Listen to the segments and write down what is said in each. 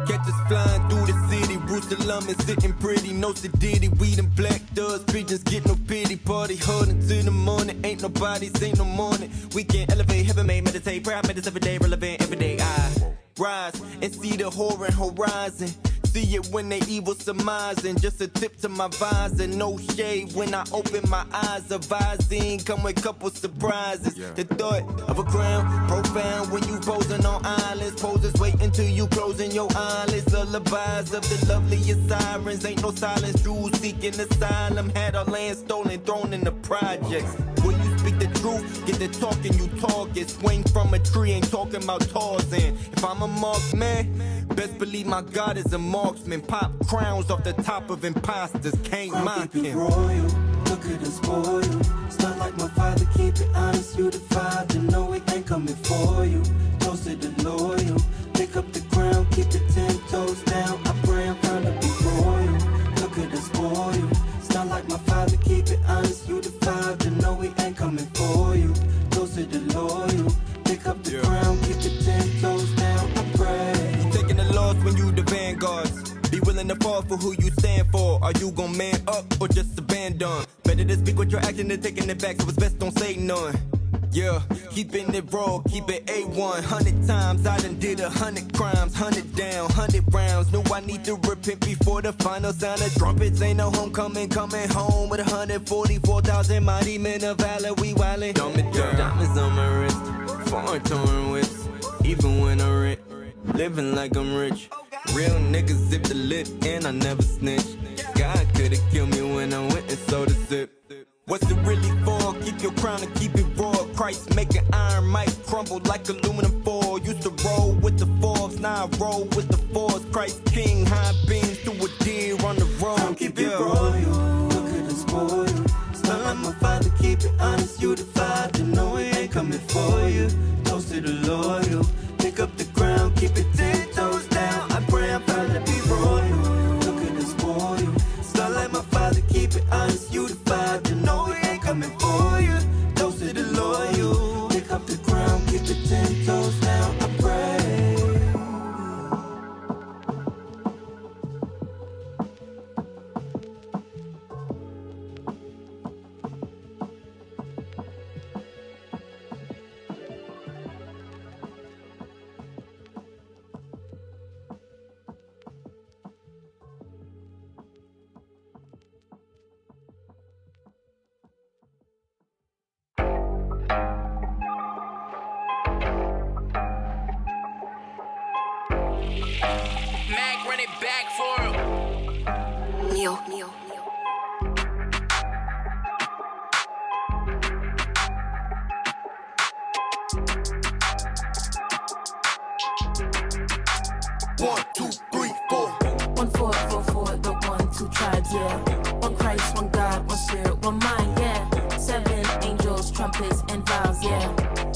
Catch us flying through the city. Jerusalem is sitting pretty. No sedity. We them black thugs. Pigeons get no pity. Party hard until the morning. Ain't nobody say no morning. We can elevate, heaven made, meditate. Pray I meditate every day. Relevant every day. I rise and see the horror horizon. See it when they evil surmising. Just a tip to my visor. No shade when I open my eyes. A visine come with couple surprises. The thought of a crown profound when you posing on islands. Poses wait until you closing your eyelids. Lullabies of the loveliest sirens. Ain't no silence. Jews seeking asylum. Had our land stolen, thrown in the projects. When you speak the truth, get the talking, you talk it. Swing from a tree, ain't talking about Tarzan. If I'm a marksman, best believe my God is a marksman. Pop crowns off the top of imposters, can't mock him. Royal, look at us spoil. It's not like my father, keep it honest. You the father, no, we ain't coming for you. Toasted and loyal, pick up the crown, keep it 10 toes down. I pray I'm trying to be royal. Look at us spoil. It's not like my father, keep it honest. You the father, no, we ain't coming for you. Toasted and loyal, pick up the crown, keep it 10 toes down. I pray. You taking the loss when you the vanguards. Be willing to fall for who you stand for. Are you gon' man up or just abandon? Better to speak what you're acting than taking it back, so it's best don't say none. Yeah, keeping it raw, keep it A1. 100 times I done did 100 crimes. 100 down, 100 rounds. Know I need to repent before the final sound of trumpets. Ain't no homecoming, coming home with 144,000 mighty men of valor. We wildin'. Dumb it down. Diamonds on my wrist, foreign torn whips. Even when I'm rich, living like I'm rich. Real niggas zip the lid and I never snitch. God could've killed me when I went and sold a zip. What's it really for? Keep your crown and keep it raw. Christ making iron might crumble like aluminum foil. Used to roll with the Forbes, now I roll with the Force. Christ King, high beams to a deer on the road. Keep it royal, look at us spoil. It's not like my father, keep it honest. You the father, no, we ain't coming for you. Toasted and loyal, pick up the crown, keep it 10 toes down. I pray I'm proud to be royal. Look at us spoil. It's not like my father, keep it honest. You the father, no, we ain't coming for you. Toasted and loyal, pick up the crown, keep it 10 toes down. I pray. Mac, run it back for him. Neo. 1, 2, 3, 4. 1, 4, 4, 4, the 1, 2 tribes, yeah. One Christ, one God, one spirit, one mind, yeah. 7 angels, trumpets, and vows, yeah.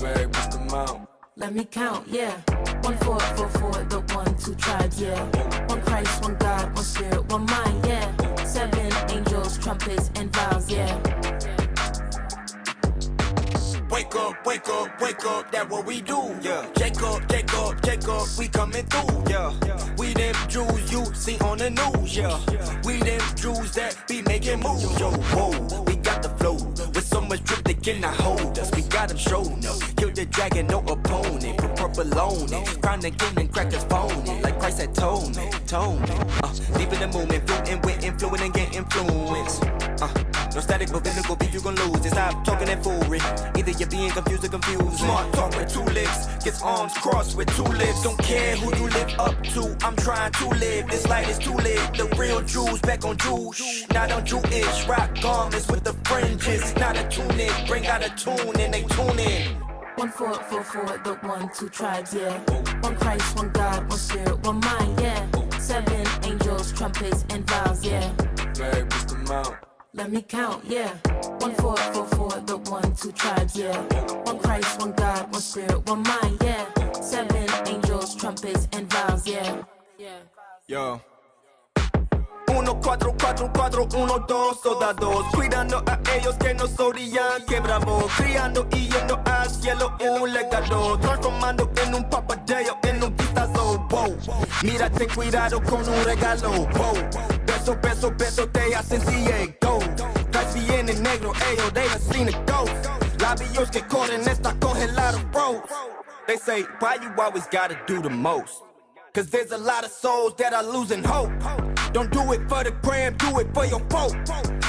Babe, what's the mount? Let me count, yeah. 1, 4, 4, 4, the 1, 2 tribes, yeah. One Christ, one God, one spirit, one mind, yeah. 7 angels, trumpets, and vows, yeah. Wake up, wake up, wake up, that what we do, yeah. Jacob, we coming through, yeah. We them Jews you see on the news, yeah. We them Jews that be making moves, yo. Whoa, we got the flow, with so much drip they cannot hold us. We got them showing up, kill the dragon, no opponent. Put purple on it, crown the king and crackers phone it. Like Christ had told me. Deep in the movement, fluent with influence and get influence. No static but physical beef, you gon' lose it. Stop talking that foolery. Either you're being confused or confused. Smart talk with 2 lips, gets arms crossed with 2 lips. Don't care who you live up to, I'm trying to live. This light is too lit. The real Jews back on Jews, not on Jewish. Rock garments with the fringes, not a tunic. Bring out a tune and they tune in. 1, 4, 4, 4, the 1, 2 tribes, yeah. One Christ, one God, one spirit, one mind, yeah. 7 angels, trumpets, and vows, yeah. Babe, what's the mount? Let me count, yeah. 1, 4, 4, 4, the 1, 2 tribes, yeah. One Christ, one God, one spirit, one mind, yeah. 7 angels, trumpets, and vows, yeah. Yo. 1, 4, 4, 4, 1, 2 soldados, cuidando a ellos que nos odian, que bravo, criando y yendo al cielo un legado, transformando en un papadeo, en un vistazo. wow. Mira, ten cuidado con un regalo, wow. Beso, beso, beso, te hacen ciego. Traes bien en negro, ellos, they done seen it go. Labios que corren, está congelado, bro. They say, why you always gotta do the most? Cause there's a lot of souls that are losing hope. Don't do it for the gram, do it for your folk.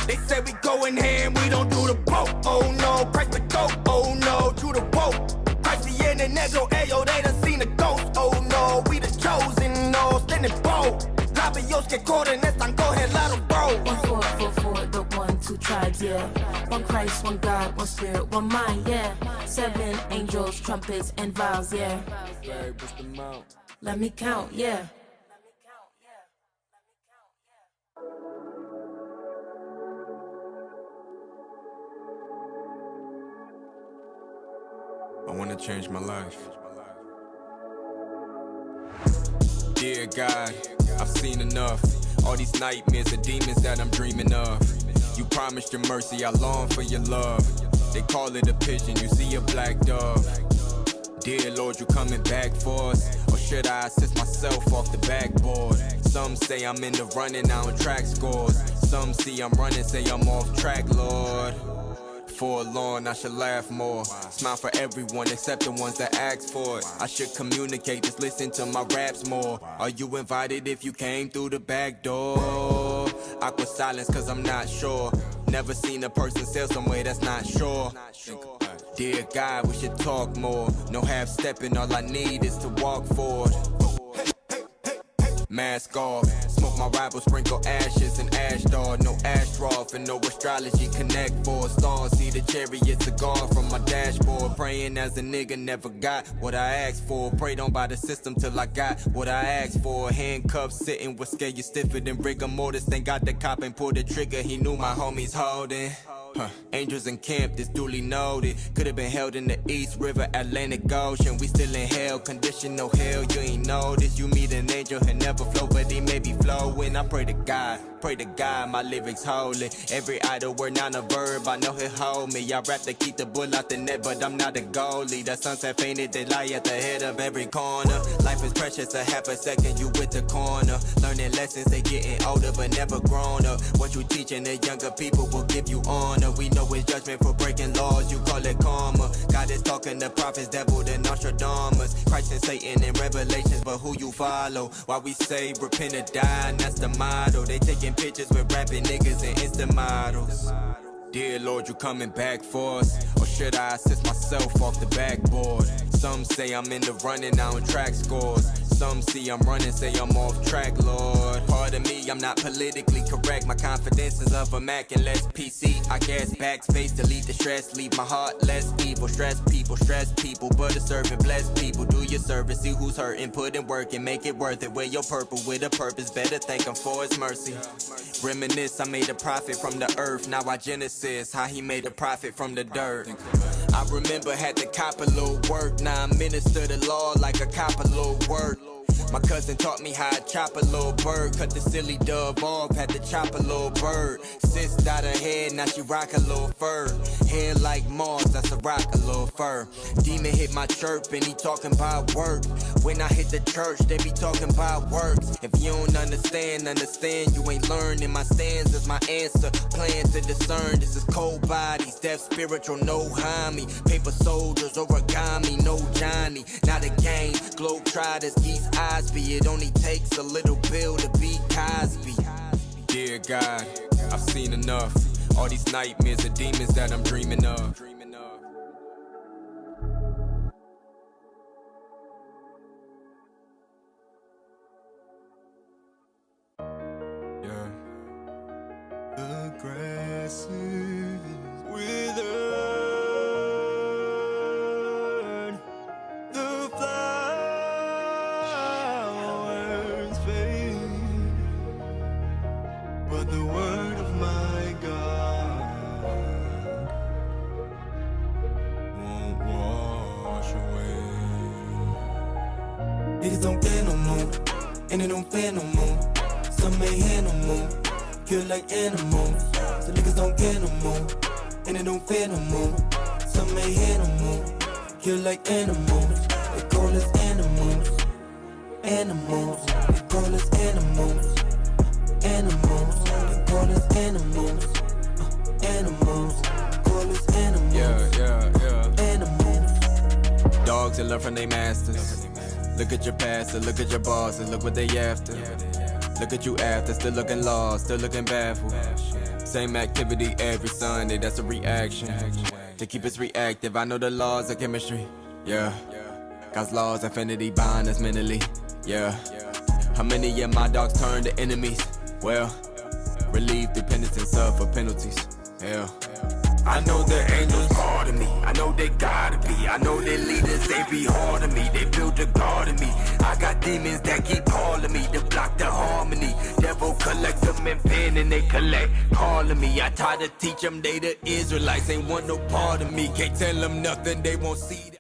They say we going ham, we don't do the boat. Oh no, Christ the goat, oh no, to the boat. Christ viene negro, ayo, they done seen the ghost. Oh no, we the chosen, no, standing bold. Labios que corren, están congelados, bro. 1444, the 1, 2 tribes, yeah. One Christ, one God, one spirit, one mind, yeah. 7 angels, trumpets, and vials, yeah. Let me count, yeah. I wanna change my life. Dear God, I've seen enough. All these nightmares and demons that I'm dreaming of. You promised your mercy, I long for your love. They call it a pigeon, you see a black dove. Dear Lord, you coming back for us? Or should I assist myself off the backboard? Some say I'm in the running, I don't track scores. Some see I'm running, say I'm off track, Lord. Forlorn, I should laugh more. Smile for everyone except the ones that ask for it. I should communicate, just listen to my raps more. Are you invited if you came through the back door? Awkward silence cause I'm not sure. Never seen a person sail somewhere that's not sure. Dear God, we should talk more. No half-stepping, all I need is to walk forward. Mask off, smoke my rival, sprinkle ashes and ash dog. No Astroff and no astrology connect for stars. See the chariot cigar from my dashboard. Praying as a nigga never got what I asked for. Prayed on by the system till I got what I asked for. Handcuffs sitting with scale you stiffer than rigor mortis. Thank God the cop and pulled the trigger. He knew my homies holding. Angels in camp, this duly noted. Could have been held in the East River, Atlantic Ocean. We still in hell, conditional hell. You ain't noticed. You meet an angel and never flow, but he may be flowing. I pray to God, my lyrics holy. Every idle word, not a verb, I know he'll hold me. I rap to keep the bull out the net, but I'm not a goalie. The sunset painted, they lie at the head of every corner. Life is precious, a half a second, you with the corner. Learning lessons, they getting older, but never grown up. What you teaching the younger people will give you honor. We know it's judgment for breaking laws, you call it karma. God is talking to prophets, devil to Nostradamus. Christ and Satan in Revelations, but who you follow? Why we say repent or die, and that's the motto. They taking pictures with rapping niggas and instant models. Dear Lord, you coming back for us? Or should I assist myself off the backboard? Some say I'm in the running, I don't track scores. Some see I'm running, say I'm off track, Lord. Pardon me, I'm not politically correct. My confidence is of a Mac and less PC. I guess backspace, delete the stress, leave my heart less evil. Stress people, but a servant, bless people. Do your service, see who's hurting, put in work and make it worth it. Wear your purple with a purpose, better thank him for his mercy. Reminisce, I made a profit from the earth, now I Genesis, how he made a profit from the dirt. I remember had to cop a little work, now I minister the law like a cop a little work. My cousin taught me how to chop a little bird. Cut the silly dove off, had to chop a little bird. Sis dyed her head, now she rock a little fur. Hair like moss, that's a rock, a little fur. Demon hit my chirp and he talking about work. When I hit the church, they be talking about works. If you don't understand, you ain't learning. My stance is my answer, plan to discern. This is cold bodies, deaf spiritual, no homie. Paper soldiers, origami, no Johnny. Not a game, globe trotters, geese Osby. It only takes a little bill to be Cosby. Dear God, I've seen enough. All these nightmares and demons that I'm dreaming of. Yeah. The grass is withered. The flowers fade. But the word of my God won't wash away. Niggas don't care no more, and they don't fear no more. Some may hear no more, kill like animals. So niggas don't care no more, and they don't fear no more. Some may hear no more, kill like animals. They call us animals. Animals, they call us animals. Animals, they call us animals. Animals, call us animals. Yeah. Animals. Dogs that learn from their masters. Look at your pastor, look at your bosses, look what they after. Look at you after, still looking lost, still looking baffled. Same activity every Sunday, that's a reaction. To keep us reactive, I know the laws of chemistry. Yeah. God's laws, affinity bind us mentally. Yeah. How many of my dogs turn to enemies? Well, relieve dependence and suffer penalties. Yeah. I know the angels part of me. I know they gotta be. I know their leaders, they be hard on me. They built a guard on me. I got demons that keep calling me to block the harmony. Devil collects them in pen and they collect calling me. I try to teach them they the Israelites. Ain't want no part of me. Can't tell them nothing, they won't see that.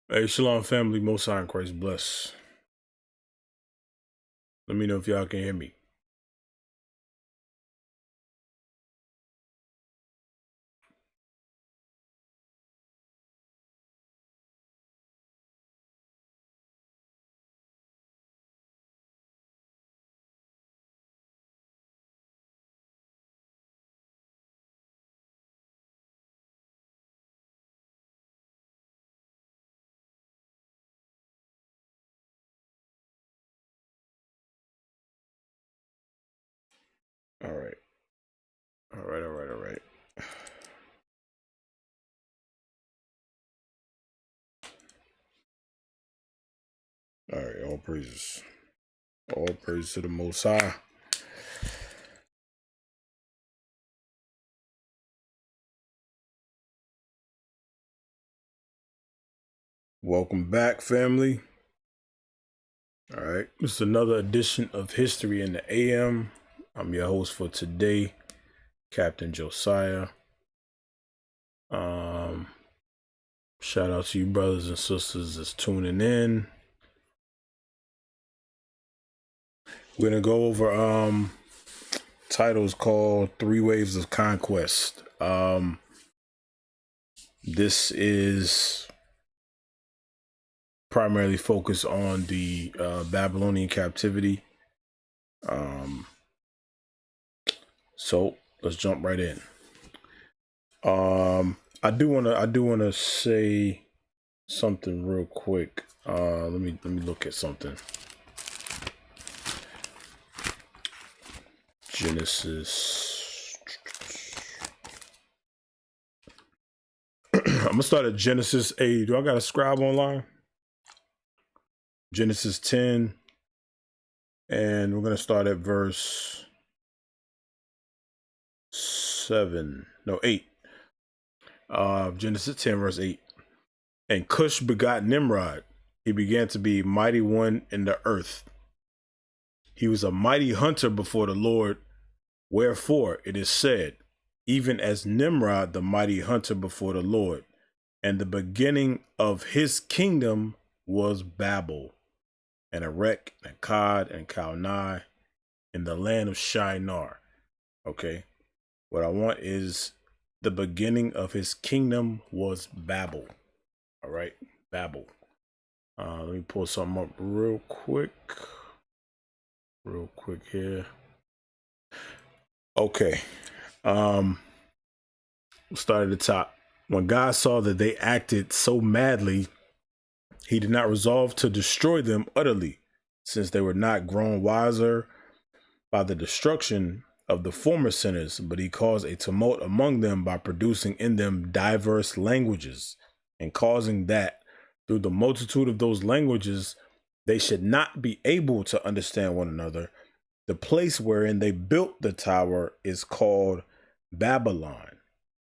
Hey, Shalom family, Most High in Christ bless. Let me know if y'all can hear me. All right. All right. All right, all praises. All praise to the Most High. Welcome back, family. All right, this is another edition of History in the AM. I'm your host for today, Captain Josiah. Shout out to you brothers and sisters that's tuning in. We're gonna go over titles called 3 Waves of Conquest. This is primarily focused on the Babylonian captivity. So let's jump right in. I do wanna say something real quick. Let me look at something. Genesis. I'm gonna start at Genesis 8. Do I got a scribe online? Genesis 10, and we're gonna start at verse 8. Genesis 10, verse 8. And Cush begot Nimrod. He began to be mighty one in the earth. He was a mighty hunter before the Lord. Wherefore it is said, even as Nimrod, the mighty hunter before the Lord. And the beginning of his kingdom was Babel, and Erech, and Akkad, and Calneh, in the land of Shinar. Okay. What I want is the beginning of his kingdom was Babel. All right. Babel. Let me pull something up real quick here. Okay. We'll start at the top. When God saw that they acted so madly, he did not resolve to destroy them utterly, since they were not grown wiser by the destruction of the former sinners, but he caused a tumult among them by producing in them diverse languages, and causing that through the multitude of those languages they should not be able to understand one another. The place wherein they built the tower is called Babylon,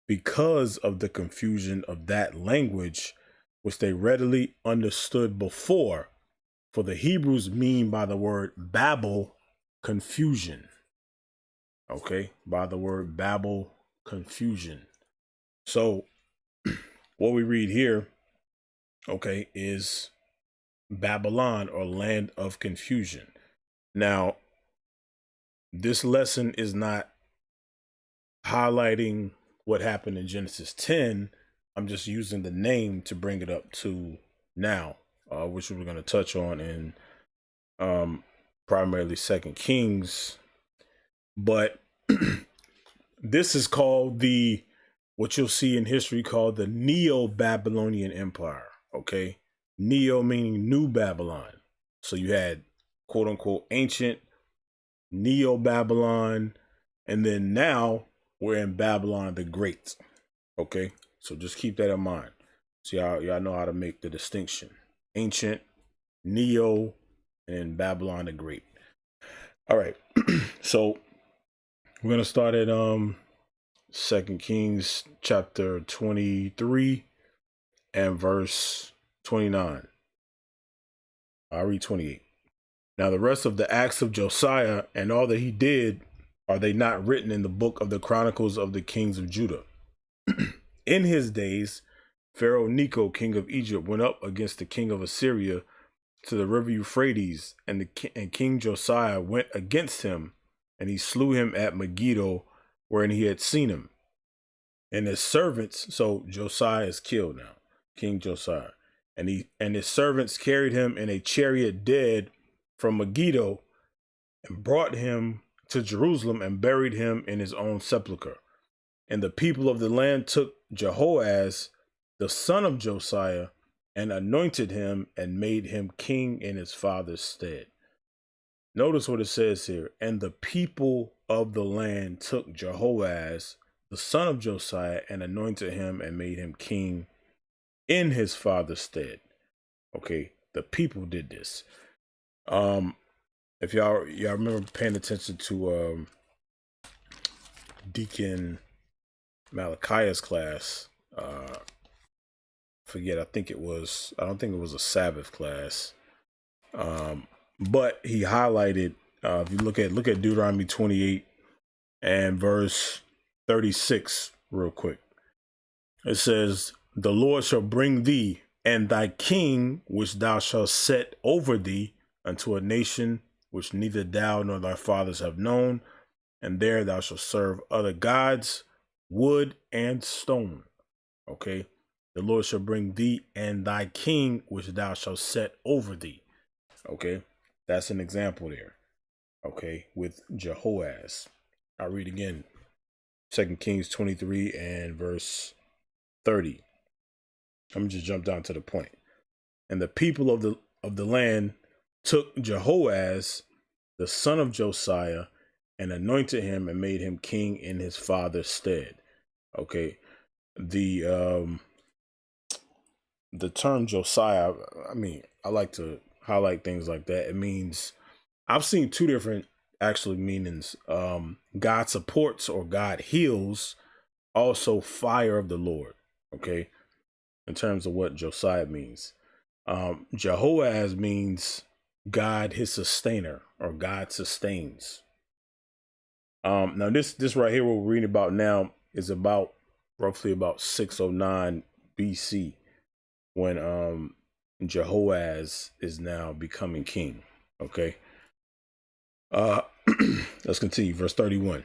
because of the confusion of that language, which they readily understood before. For the Hebrews mean by the word Babel, confusion. Okay, by the word Babel, confusion. So what we read here, okay, is Babylon, or land of confusion. Now, this lesson is not highlighting what happened in Genesis 10. I'm just using the name to bring it up to now, which we're going to touch on in primarily 2 Kings. But this is called what you'll see in history called the Neo-Babylonian Empire. Okay. Neo meaning New Babylon. So you had quote unquote ancient Neo-Babylon. And then now we're in Babylon the Great. Okay. So just keep that in mind. So y'all know how to make the distinction. Ancient, Neo, and Babylon the Great. All right. So we're going to start at 2 Kings chapter 23 and verse 29. I'll read 28. Now the rest of the acts of Josiah and all that he did, are they not written in the book of the Chronicles of the kings of Judah? In his days, Pharaoh Necho, king of Egypt, went up against the king of Assyria to the river Euphrates, and King Josiah went against him, and he slew him at Megiddo, wherein he had seen him. And his servants, so Josiah is killed now, King Josiah, and his servants carried him in a chariot dead from Megiddo, and brought him to Jerusalem and buried him in his own sepulchre. And the people of the land took Jehoaz, the son of Josiah, and anointed him and made him king in his father's stead. Notice what it says here. And the people of the land took Jehoaz, the son of Josiah, and anointed him and made him king in his father's stead. Okay, the people did this. If y'all remember paying attention to Deacon Malachi's class, I don't think it was a Sabbath class, but he highlighted, if you look at Deuteronomy 28 and verse 36 real quick. It says, the Lord shall bring thee and thy king, which thou shalt set over thee, unto a nation which neither thou nor thy fathers have known, and there thou shalt serve other gods, wood and stone. Okay. The Lord shall bring thee and thy king, which thou shalt set over thee. Okay. That's an example there. Okay. With Jehoaz. I'll read again. 2 Kings 23 and verse 30. I'm just jump down to the point. And the people of the land took Jehoaz, the son of Josiah, and anointed him and made him king in his father's stead. Okay. The term Josiah, I mean, I like to highlight things like that. It means, I've seen two different actually meanings. God supports or God heals, also fire of the Lord. Okay. In terms of what Josiah means. Jehoaz means God, his sustainer, or God sustains. Now this right here, what we're reading about now, is roughly about 609 BC, when Jehoaz is now becoming king. Okay. Let's continue. Verse 31.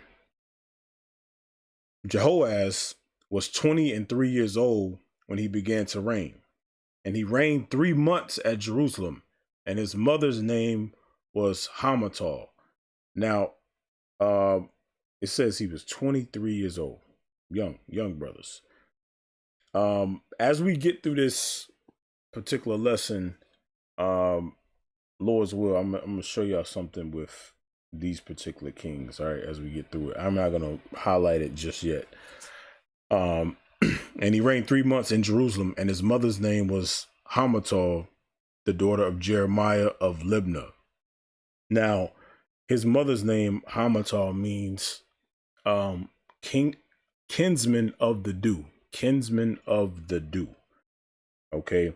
Jehoaz was 23 years old when he began to reign, and he reigned 3 months at Jerusalem, and his mother's name was Hamutal. Now, it says he was 23 years old, young brothers. As we get through this particular lesson, Lord's will, I'm gonna show y'all something with these particular kings. All right, as we get through it, I'm not gonna highlight it just yet. And he reigned 3 months in Jerusalem, and his mother's name was Hamutal, the daughter of Jeremiah of Libnah. Now, his mother's name Hamutal means kinsman of the dew. Kinsman of the dew. Okay.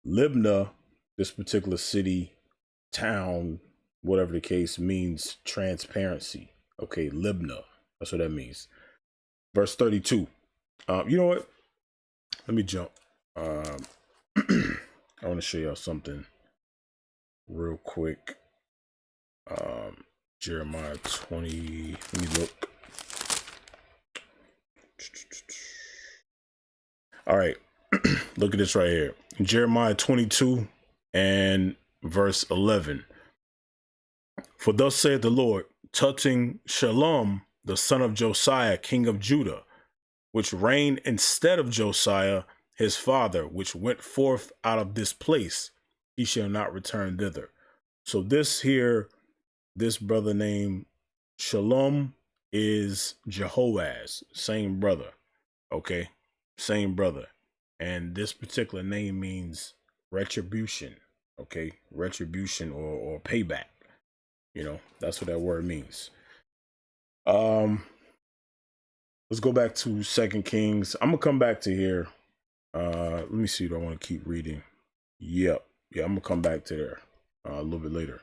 Libnah, this particular city, town, whatever the case, means transparency. Okay, Libnah. That's what that means. Verse 32. You know what? Let me jump. I want to show y'all something real quick. Jeremiah 20. Let me look. All right. Look at this right here. Jeremiah 22 and verse 11. For thus saith the Lord, touching Shalom, the son of Josiah, king of Judah, which reigned instead of Josiah, his father, which went forth out of this place, he shall not return thither. So this brother named Shalom is Jehoaz, same brother. Okay, same brother. And this particular name means retribution. Okay, retribution or payback. You know, that's what that word means. Let's go back to 2 Kings. I'm gonna come back to here. Let me see. Do I want to keep reading? Yep. Yeah, I'm gonna come back to there a little bit later.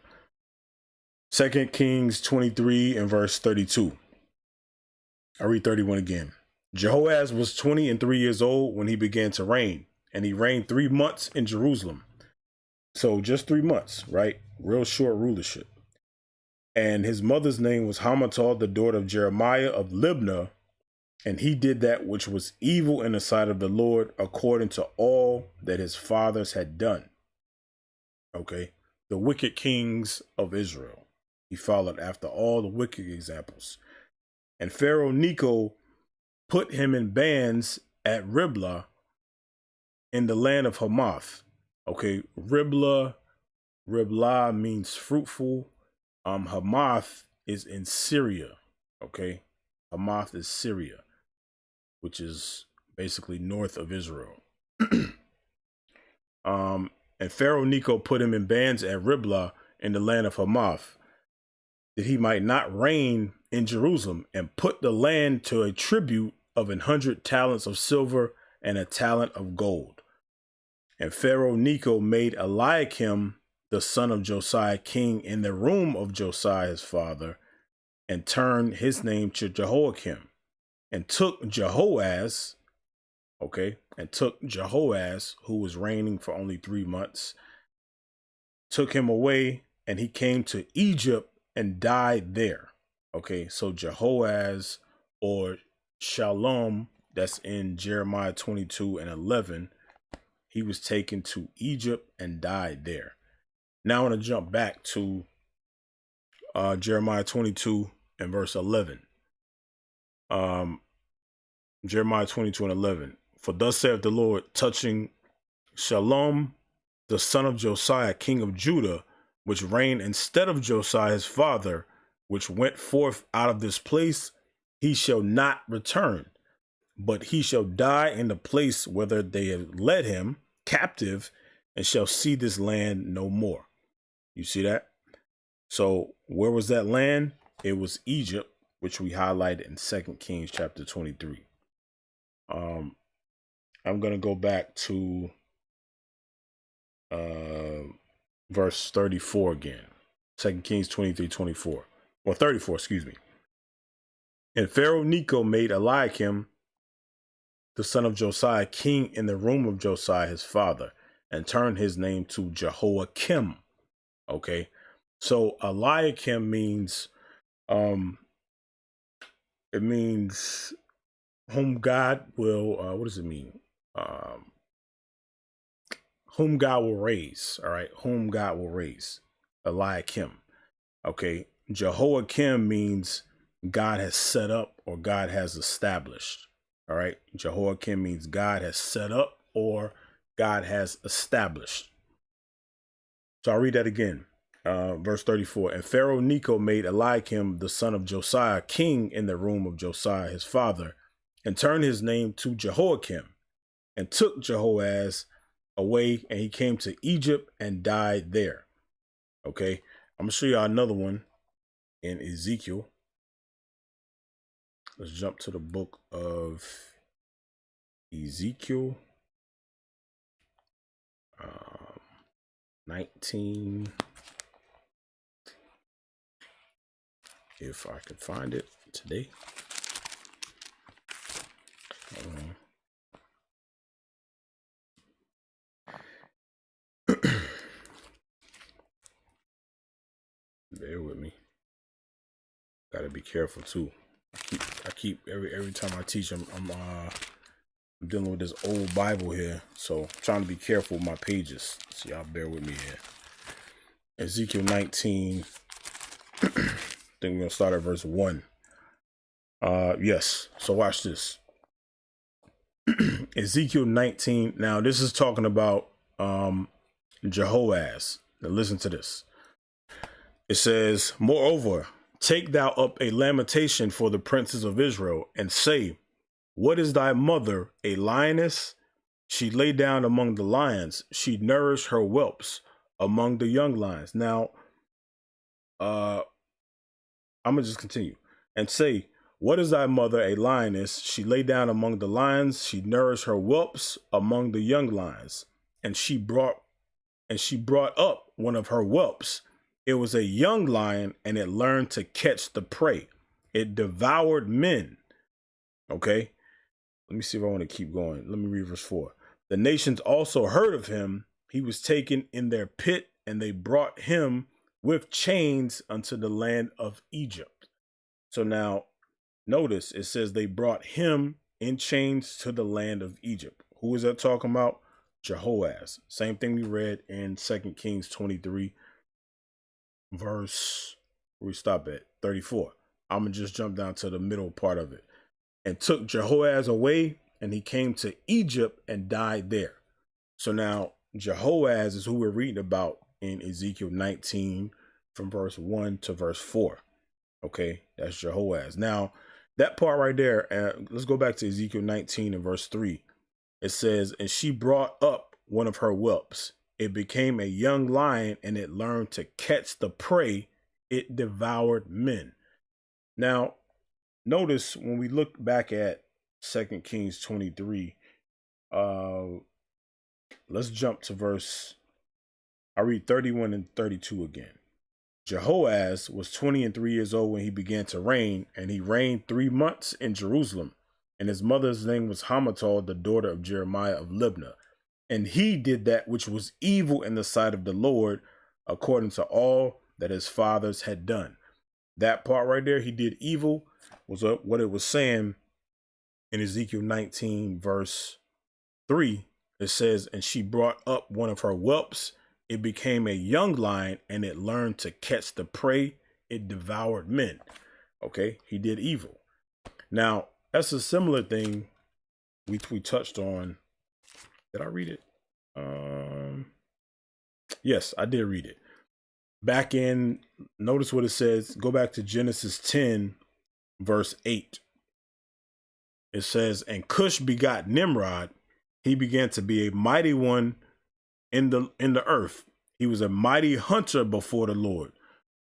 2 Kings 23 and verse 32. I read 31 again. Jehoaz was 23 years old when he began to reign, and he reigned 3 months in Jerusalem. So just 3 months, right? Real short rulership. And his mother's name was Hamutal, the daughter of Jeremiah of Libnah. And he did that which was evil in the sight of the Lord, according to all that his fathers had done. Okay. The wicked kings of Israel. He followed after all the wicked examples. And Pharaoh Necho put him in bands at Riblah in the land of Hamath. Okay. Riblah means fruitful. Hamath is in Syria. Okay. Hamath is Syria, which is basically north of Israel. And Pharaoh Necho put him in bands at Riblah in the land of Hamath, that he might not reign in Jerusalem, and put the land to a tribute of 100 talents of silver and a talent of gold. And Pharaoh Necho made Eliakim, the son of Josiah, king in the room of Josiah his father, and turned his name to Jehoiakim, and took Jehoaz, who was reigning for only 3 months, took him away, and he came to Egypt and died there. Okay, so Jehoaz or Shalom, that's in Jeremiah 22 and 11, he was taken to Egypt and died there. Now I want to jump back to Jeremiah 22 and verse 11. Jeremiah 22 and 11. For thus saith the Lord, touching Shalom, the son of Josiah, king of Judah, which reigned instead of Josiah his father, which went forth out of this place, he shall not return, but he shall die in the place whither they have led him captive, and shall see this land no more. You see that? So where was that land? It was Egypt, which we highlighted in 2 Kings chapter 23. I'm going to go back to verse 34 again. 2 Kings 23:24. Or 34, excuse me. And Pharaoh Necho made Eliakim, the son of Josiah, king in the room of Josiah his father, and turned his name to Jehoiakim. Okay. So Eliakim means it means whom God will what does it mean? Whom God will raise. All right, whom God will raise. Eliakim. Okay. Jehoiakim means God has set up or God has established. All right. Jehoiakim means God has set up or God has established. So I'll read that again. Verse 34. And Pharaoh Necho made Eliakim, the son of Josiah, king in the room of Josiah his father, and turned his name to Jehoiakim, and took Jehoaz away, and he came to Egypt and died there. Okay. I'm gonna show you another one in Ezekiel. Let's jump to the book of Ezekiel 19. If I can find it today. Bear with me. Gotta be careful too. I keep every time I teach, I'm I'm dealing with this old Bible here, so I'm trying to be careful with my pages. So y'all bear with me here. Ezekiel 19. I think we're gonna start at verse 1. Yes. So watch this. Ezekiel 19. Now this is talking about Jehoaz. Now listen to this. It says, moreover, take thou up a lamentation for the princes of Israel, and say, what is thy mother, a lioness? She lay down among the lions. She nourished her whelps among the young lions. Now, I'm going to just continue. And say, what is thy mother, a lioness? She lay down among the lions. She nourished her whelps among the young lions. And she brought up one of her whelps. It was a young lion, and it learned to catch the prey. It devoured men. Okay. Let me see if I want to keep going. Let me read verse 4. The nations also heard of him. He was taken in their pit, and they brought him with chains unto the land of Egypt. So now notice it says they brought him in chains to the land of Egypt. Who is that talking about? Jehoaz. Same thing we read in 2 Kings 23, verse, where we stop at 34. I'm going to just jump down to the middle part of it. And took Jehoaz away, and he came to Egypt and died there. So now Jehoaz is who we're reading about in Ezekiel 19 from verse 1 to verse 4. Okay, that's Jehoaz. Now that part right there, let's go back to Ezekiel 19 and verse 3. It says, and she brought up one of her whelps. It became a young lion, and it learned to catch the prey. It devoured men. Now, notice when we look back at 2 Kings 23, let's jump to verse, I read 31 and 32 again. Jehoaz was 23 years old when he began to reign, and he reigned 3 months in Jerusalem. And his mother's name was Hamutal, the daughter of Jeremiah of Libnah. And he did that which was evil in the sight of the Lord, according to all that his fathers had done. That part right there, he did evil, was what it was saying in Ezekiel 19, verse 3. It says, and she brought up one of her whelps. It became a young lion, and it learned to catch the prey. It devoured men. Okay, he did evil. Now, that's a similar thing we touched on. Did I read it? Yes, I did read it. Back in, notice what it says. Go back to Genesis 10, verse 8. It says, and Cush begot Nimrod. He began to be a mighty one in the earth. He was a mighty hunter before the Lord.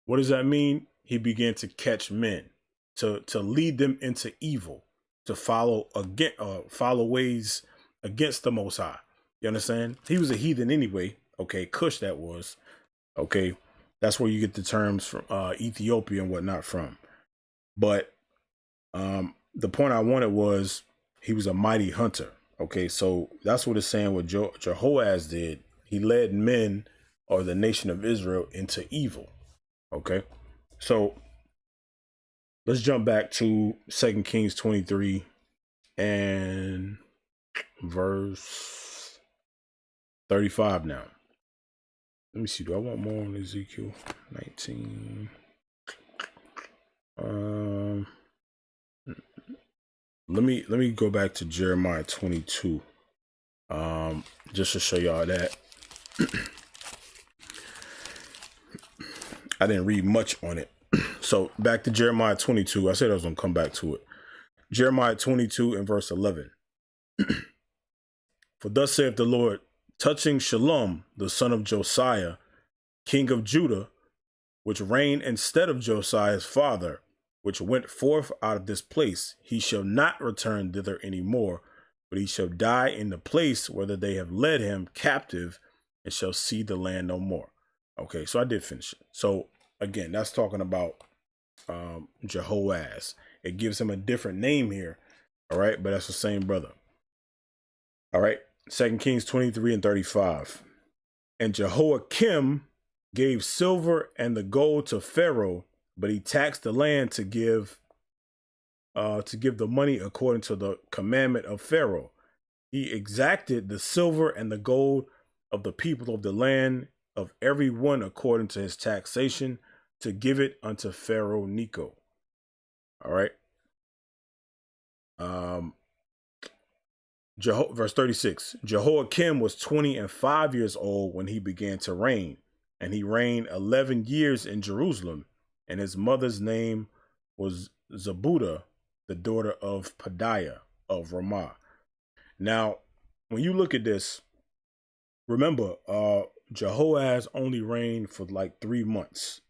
What does that mean? He began to catch men, to lead them into evil, to follow ways against the Most High. You understand? He was a heathen anyway. Okay, Cush that was. Okay, that's where you get the terms from Ethiopia and whatnot from. But the point I wanted was he was a mighty hunter. Okay, so that's what it's saying what Jehoaz did. He led men, or the nation of Israel, into evil. Okay, so let's jump back to 2 Kings 23 and verse 35 now. Let me see. Do I want more on Ezekiel 19? Let me go back to Jeremiah 22. Just to show y'all that I didn't read much on it. So back to Jeremiah 22. I said I was gonna come back to it. Jeremiah 22 and verse 11. For thus saith the Lord, touching Shalom, the son of Josiah, king of Judah, which reigned instead of Josiah's father, which went forth out of this place, he shall not return thither any more, but he shall die in the place whither they have led him captive, and shall see the land no more. Okay, so I did finish it. So again, that's talking about Jehoaz. It gives him a different name here. All right, but that's the same brother. All right, 2 Kings 23 and 35. And Jehoiakim gave silver and the gold to Pharaoh, but he taxed the land to give the money according to the commandment of Pharaoh. He exacted the silver and the gold of the people of the land, of every one according to his taxation, to give it unto Pharaoh Necho. All right. Verse 36, Jehoiakim was 25 years old when he began to reign, and he reigned 11 years in Jerusalem, and his mother's name was Zebudah, the daughter of Pedaiah of Ramah. Now, when you look at this, remember, Jehoaz only reigned for like 3 months.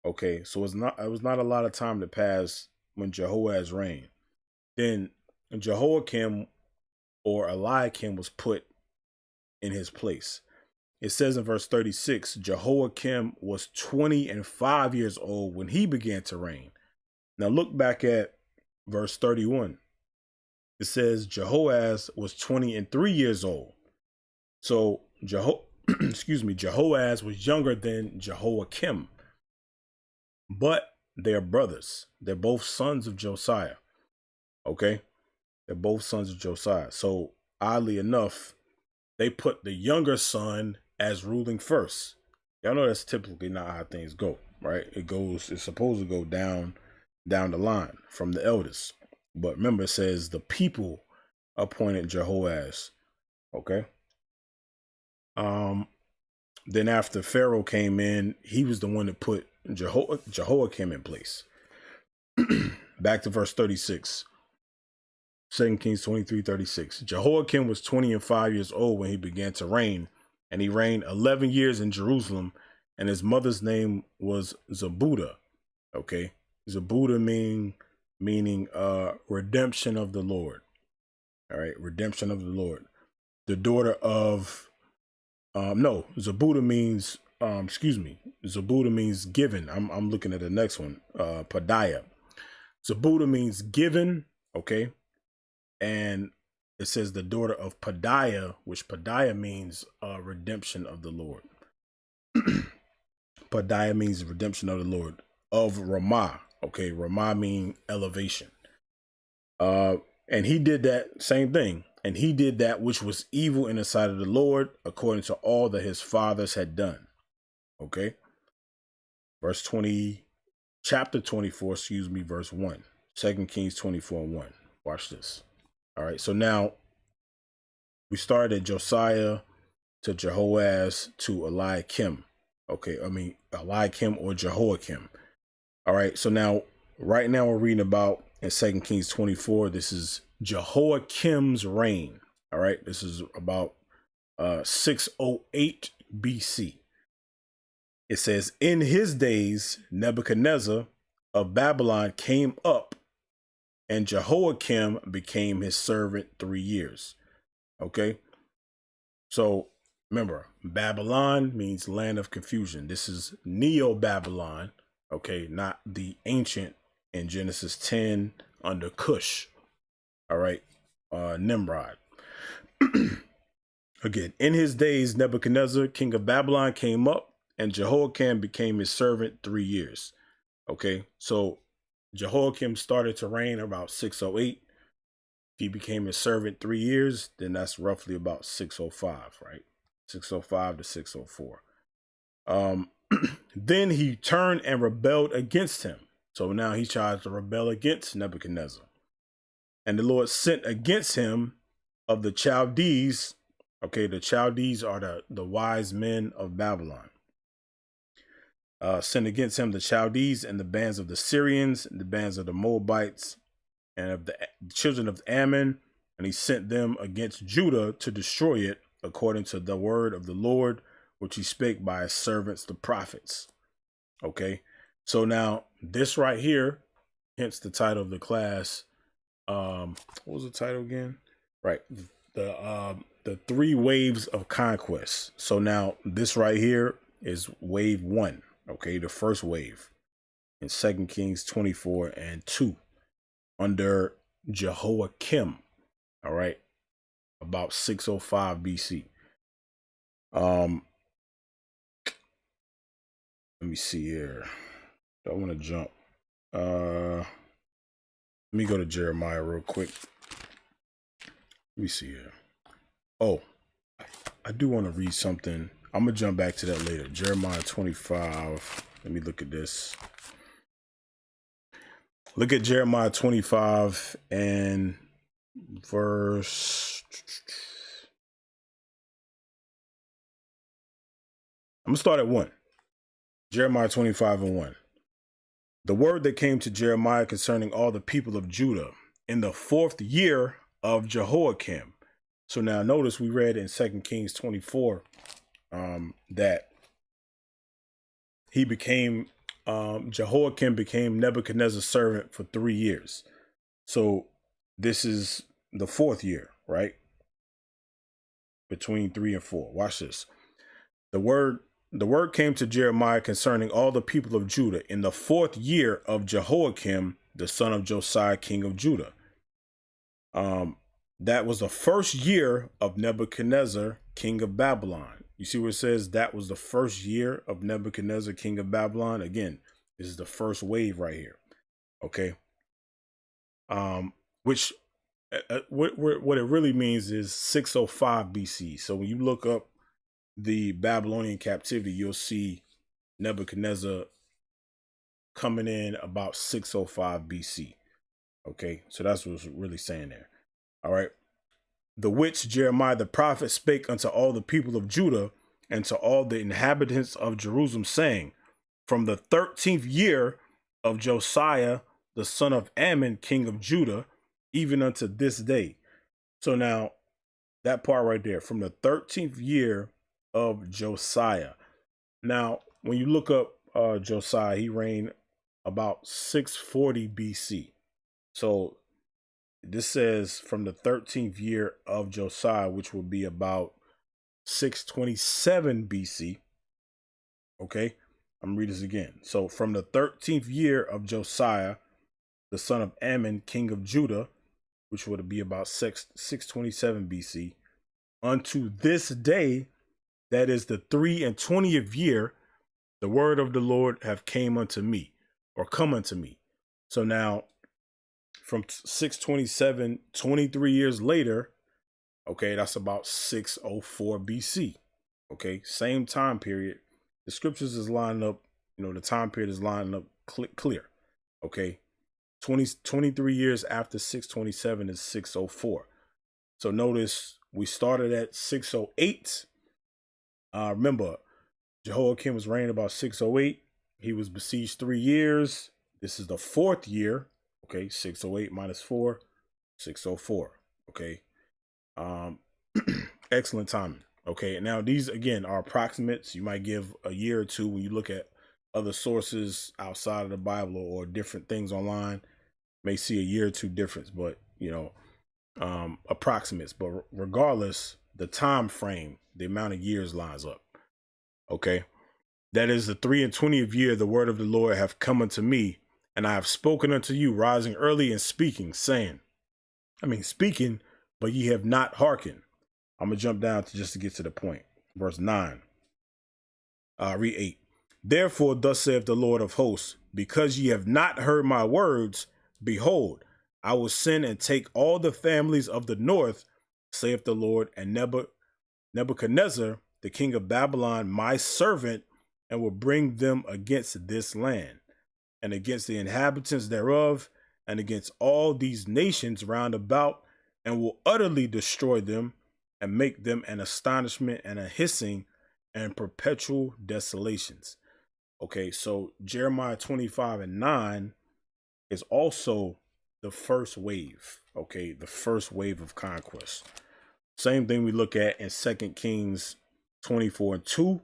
Okay, so it was not a lot of time to pass when Jehoaz reigned. Then Jehoiakim or Eliakim was put in his place. It says in verse 36, Jehoiakim was 25 years old when he began to reign. Now look back at verse 31. It says Jehoaz was 23 years old. So Jehoaz was younger than Jehoiakim. But they're brothers. They're both sons of Josiah. Okay? They're both sons of Josiah. So oddly enough, they put the younger son as ruling first. Y'all know that's typically not how things go, right? It's supposed to go down the line from the eldest. But remember, it says the people appointed Jehoaz. Okay. Then after Pharaoh came in, he was the one that put Jehoiakim in place. Back to verse 36. 2 Kings 23:36. Jehoiakim was 25 years old when he began to reign, and he reigned 11 years in Jerusalem, and his mother's name was Zebudah. Okay. Zebudah meaning redemption of the Lord. All right. Redemption of the Lord. The daughter of, Zebudah means, Zebudah means given. I'm looking at the next one. Pedaiah. Zebudah means given. Okay. And it says the daughter of Pedaiah, which Pedaiah means redemption of the Lord. Pedaiah means redemption of the Lord. Of Ramah. Okay, Ramah means elevation. And he did that same thing. And he did that which was evil in the sight of the Lord, according to all that his fathers had done. Okay. Chapter 24, verse 1. 2 Kings 24:1. Watch this. All right, so now we started at Josiah to Jehoaz to Eliakim. Okay, Eliakim or Jehoiakim. All right, so right now we're reading about in 2 Kings 24. This is Jehoiakim's reign. All right, this is about 608 BC. It says, in his days, Nebuchadnezzar of Babylon came up, and Jehoiakim became his servant 3 years. Okay. So remember, Babylon means land of confusion. This is Neo-Babylon. Okay. Not the ancient in Genesis 10 under Cush. All right. Nimrod. Again, in his days, Nebuchadnezzar, king of Babylon, came up, and Jehoiakim became his servant 3 years. Okay. So Jehoiakim started to reign about 608. If he became his servant 3 years, then that's roughly about 605, right? 605 to 604. Then he turned and rebelled against him. So now he tried to rebel against Nebuchadnezzar. And the Lord sent against him of the Chaldees. Okay, the Chaldees are the wise men of Babylon. Sent against him the Chaldees and the bands of the Syrians, and the bands of the Moabites, and of the children of Ammon, and he sent them against Judah to destroy it, according to the word of the Lord, which he spake by his servants, the prophets. Okay, so now this right here, hence the title of the class. What was the title again? Right, the 3 waves of conquest. So now this right here is wave 1. Okay, the first wave in 2 Kings 24:2 under Jehoiakim. All right, about 605 BC. Let me see here. I want to jump. Let me go to Jeremiah real quick. Let me see here. Oh, I do want to read something. I'm going to jump back to that later. Jeremiah 25. Let me look at this. Look at Jeremiah 25 and verse. I'm going to start at 1. Jeremiah 25 and 1. The word that came to Jeremiah concerning all the people of Judah in the 4th year of Jehoiakim. So now notice we read in 2 Kings 24 that he became, Jehoiakim became Nebuchadnezzar's servant for 3 years. So this is the 4th year, right? Between 3 and 4. Watch this. The word came to Jeremiah concerning all the people of Judah in the 4th year of Jehoiakim, the son of Josiah, king of Judah. That was the 1st year of Nebuchadnezzar, king of Babylon. You see where it says that was the 1st year of Nebuchadnezzar, king of Babylon? Again, this is the first wave right here. Okay. Which what it really means is 605 BC. So when you look up the Babylonian captivity, you'll see Nebuchadnezzar coming in about 605 BC. Okay, so that's what's really saying there. All right. The which Jeremiah the prophet spake unto all the people of Judah and to all the inhabitants of Jerusalem, saying, from the 13th year of Josiah, the son of Ammon, king of Judah, even unto this day. So now that part right there, from the 13th year of Josiah. Now, when you look up Josiah, he reigned about 640 BC. So this says from the 13th year of Josiah, which will be about 627 BC. Okay, I'm gonna read this again. So from the 13th year of Josiah, the son of Ammon, king of Judah, which would be about 627 BC, unto this day, that is the 23rd year, the word of the Lord have came unto me, or come unto me. So now from 627, 23 years later, okay, that's about 604 BC. Okay, same time period. The scriptures is lining up, the time period is lining up clear. Okay, 23 years after 627 is 604. So notice we started at 608. Remember, Jehoiakim was reigning about 608. He was besieged 3 years. This is the 4th year. Okay, 608 minus 4, 604. Okay. Excellent timing. Okay, and now these again are approximates. You might give a year or two when you look at other sources outside of the Bible or different things online. May see a year or two difference, but approximates. But regardless, the time frame, the amount of years lines up. Okay, that is the 23rd year. The word of the Lord have come unto me, and I have spoken unto you, rising early and speaking, saying, speaking, but ye have not hearkened. I'm gonna jump down just to get to the point. Verse 9. Read 8. Therefore, thus saith the Lord of hosts, because ye have not heard my words, behold, I will send and take all the families of the north, saith the Lord, and Nebuchadnezzar, the king of Babylon, my servant, and will bring them against this land, and against the inhabitants thereof, and against all these nations round about, and will utterly destroy them, and make them an astonishment and a hissing and perpetual desolations. Okay, so Jeremiah 25 and 9 is also the first wave. Okay, the first wave of conquest. Same thing we look at in 2 Kings 24 and 2.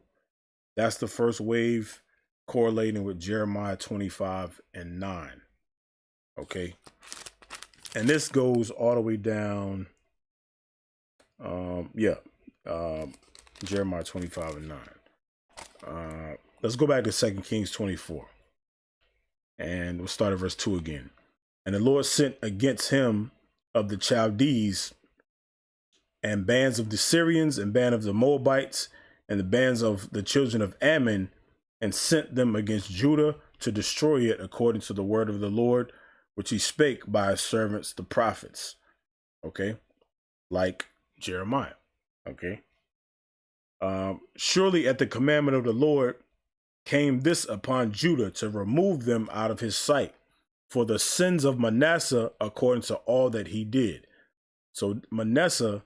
That's the first wave, correlating with Jeremiah 25 and 9. Okay, and this goes all the way down. Jeremiah 25 and 9. Let's go back to 2 Kings 24. And we'll start at verse 2 again. And the Lord sent against him of the Chaldees and bands of the Syrians and band of the Moabites and the bands of the children of Ammon, and sent them against Judah to destroy it according to the word of the Lord, which he spake by his servants, the prophets. Okay, like Jeremiah. Okay. Surely at the commandment of the Lord came this upon Judah to remove them out of his sight for the sins of Manasseh according to all that he did. So Manasseh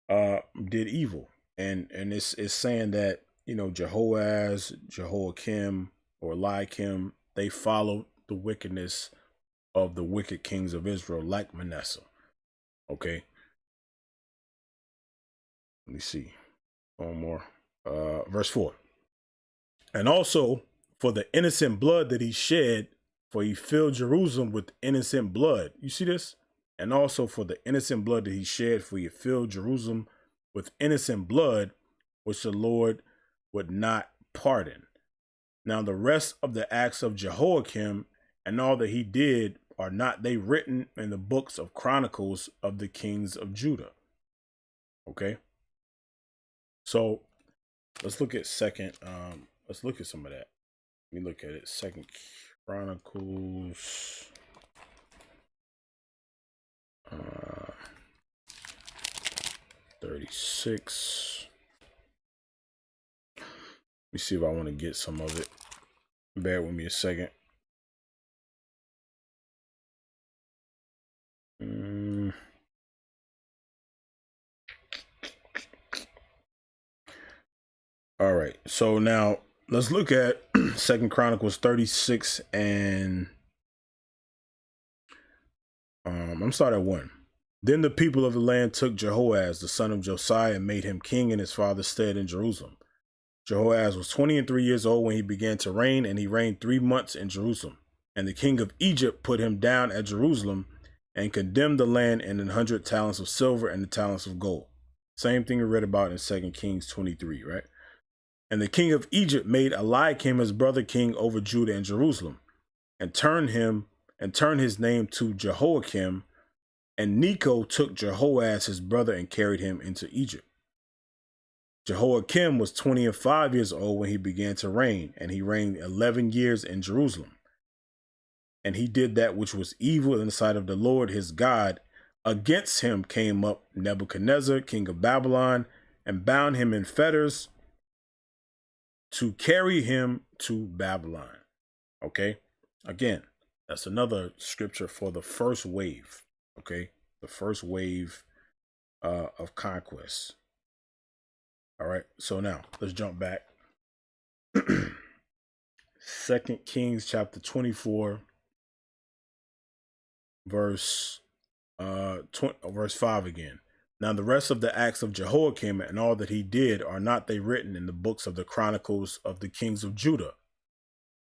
did evil. And it's saying that, you know, Jehoaz, Jehoiakim, or Eliakim, they followed the wickedness of the wicked kings of Israel like Manasseh. Okay. Let me see. One more. Verse 4. And also for the innocent blood that he shed, for he filled Jerusalem with innocent blood. You see this? And also for the innocent blood that he shed, for he filled Jerusalem with innocent blood, which the Lord would not pardon. Now the rest of the acts of Jehoiakim and all that he did, are not they written in the books of Chronicles of the kings of Judah? Okay. So let's look at let's look at some of that. Let me look at it. Second Chronicles 36. Let me see if I want to get some of it. Bear with me a second. All right. So now let's look at Second Chronicles 36 and I'm starting at 1. Then the people of the land took Jehoaz, the son of Josiah, and made him king in his father's stead in Jerusalem. Jehoaz was 23 years old when he began to reign, and he reigned 3 months in Jerusalem. And the king of Egypt put him down at Jerusalem and condemned the land in 100 talents of silver and the talents of gold. Same thing we read about in 2 Kings 23, right? And the king of Egypt made Eliakim his brother king over Judah and Jerusalem, and turned his name to Jehoiakim. And Necho took Jehoaz his brother and carried him into Egypt. Jehoiakim was 25 years old when he began to reign, and he reigned 11 years in Jerusalem. And he did that which was evil in the sight of the Lord his God. Against him came up Nebuchadnezzar, king of Babylon, and bound him in fetters to carry him to Babylon. Okay, again, that's another scripture for the first wave. Okay, the first wave of conquest. All right, so now let's jump back. 2 Kings chapter 24, verse 5 again. Now the rest of the acts of Jehoiakim and all that he did, are not they written in the books of the Chronicles of the kings of Judah?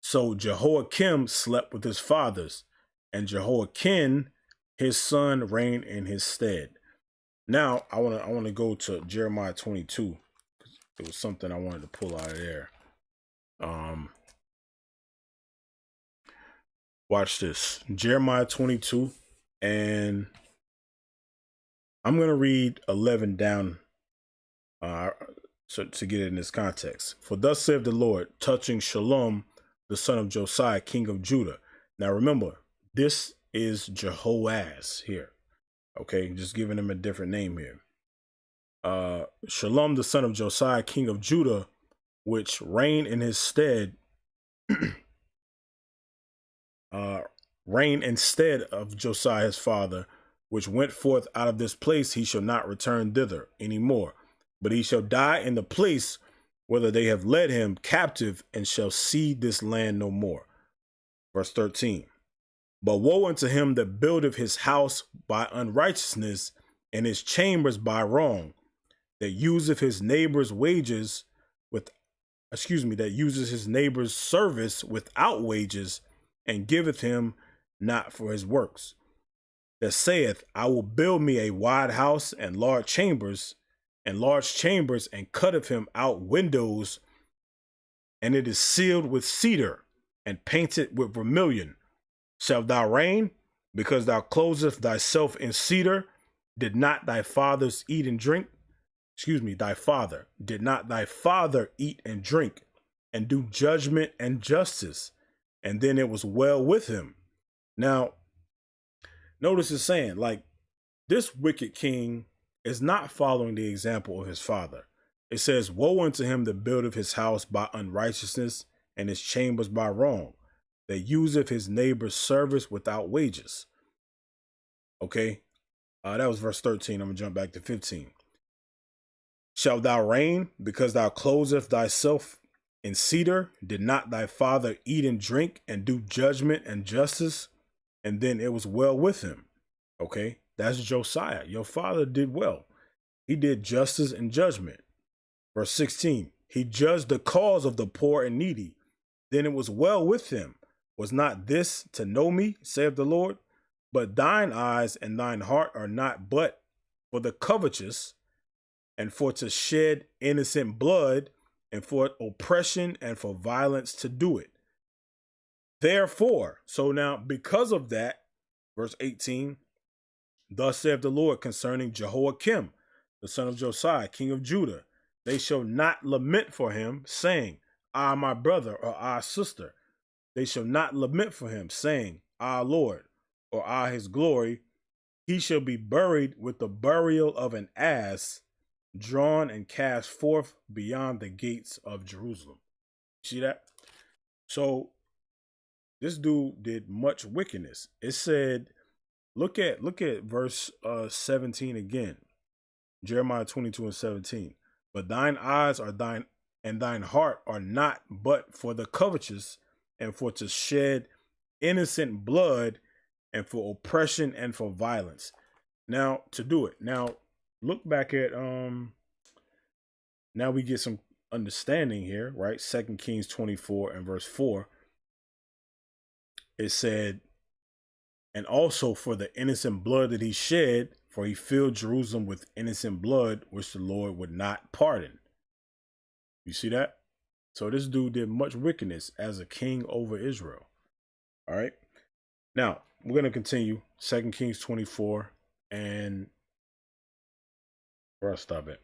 So Jehoiakim slept with his fathers, and Jehoiakim his son reigned in his stead. Now I want to go to Jeremiah 22. It was something I wanted to pull out of there. Watch this. Jeremiah 22, and I'm going to read 11 down so to get it in this context. For thus saith the Lord, touching Shalom, the son of Josiah, king of Judah. Now remember, this is Jehoaz here. Okay, just giving him a different name here. Shalom, the son of Josiah, king of Judah, which reigned in his stead, reigned instead of Josiah his father, which went forth out of this place, he shall not return thither any more, but he shall die in the place whither they have led him captive, and shall see this land no more. Verse 13. But woe unto him that buildeth his house by unrighteousness, and his chambers by wrong, that useth his neighbor's wages that uses his neighbor's service without wages, and giveth him not for his works. That saith, I will build me a wide house and large chambers, and cutteth him out windows, and it is sealed with cedar, and painted with vermilion. Shalt thou reign, because thou closest thyself in cedar? Did not thy fathers eat and drink? Did not thy father eat and drink, and do judgment and justice? And then it was well with him. Now, notice it's saying, like, this wicked king is not following the example of his father. It says, woe unto him that buildeth his house by unrighteousness, and his chambers by wrong, that useth his neighbor's service without wages. Okay, that was verse 13. I'm going to jump back to 15. Shalt thou reign because thou closest thyself in cedar? Did not thy father eat and drink and do judgment and justice? And then it was well with him. Okay, that's Josiah. Your father did well. He did justice and judgment. Verse 16, he judged the cause of the poor and needy. Then it was well with him. Was not this to know me, saith the Lord? But thine eyes and thine heart are not but for the covetous, and for to shed innocent blood, and for oppression and for violence to do it. Therefore, so now because of that, verse 18, thus saith the Lord concerning Jehoiakim, the son of Josiah, king of Judah, they shall not lament for him, saying, Ah, my brother, or ah, sister. They shall not lament for him, saying, Ah, Lord, or ah, his glory. He shall be buried with the burial of an ass, drawn and cast forth beyond the gates of Jerusalem. See that? So this dude did much wickedness. It said, look at verse 17 again. Jeremiah 22:17. But thine eyes are thine, and thine heart are not but for the covetous, and for to shed innocent blood, and for oppression and for violence. Now to do it. Now look back at now we get some understanding here, right? 2 Kings 24 and verse 4. It said, and also for the innocent blood that he shed, for he filled Jerusalem with innocent blood, which the Lord would not pardon. You see that? So this dude did much wickedness as a king over Israel. All right. Now we're going to continue 2 Kings 24 and where I stop at?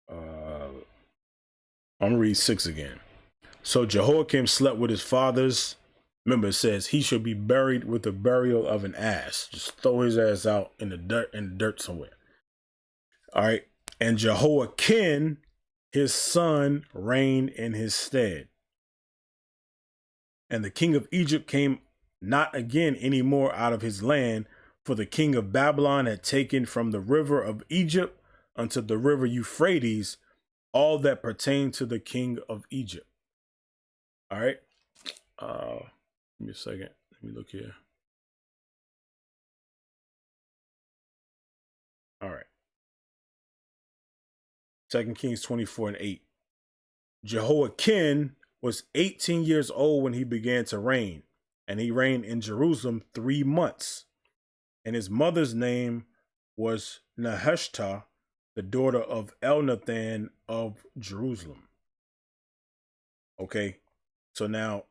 I'm going to read 6 again. So Jehoiakim slept with his fathers. Remember, it says he should be buried with the burial of an ass. Just throw his ass out in the dirt somewhere. All right. And Jehoiakim, his son, reigned in his stead. And the king of Egypt came not again any more out of his land, for the king of Babylon had taken from the river of Egypt unto the river Euphrates all that pertained to the king of Egypt. All right. Give me a second. Let me look here. All right. 2 Kings 24 and 8. Jehoiakim was 18 years old when he began to reign, and he reigned in Jerusalem 3 months. And his mother's name was Nehushta, the daughter of Elnathan of Jerusalem. Okay, so now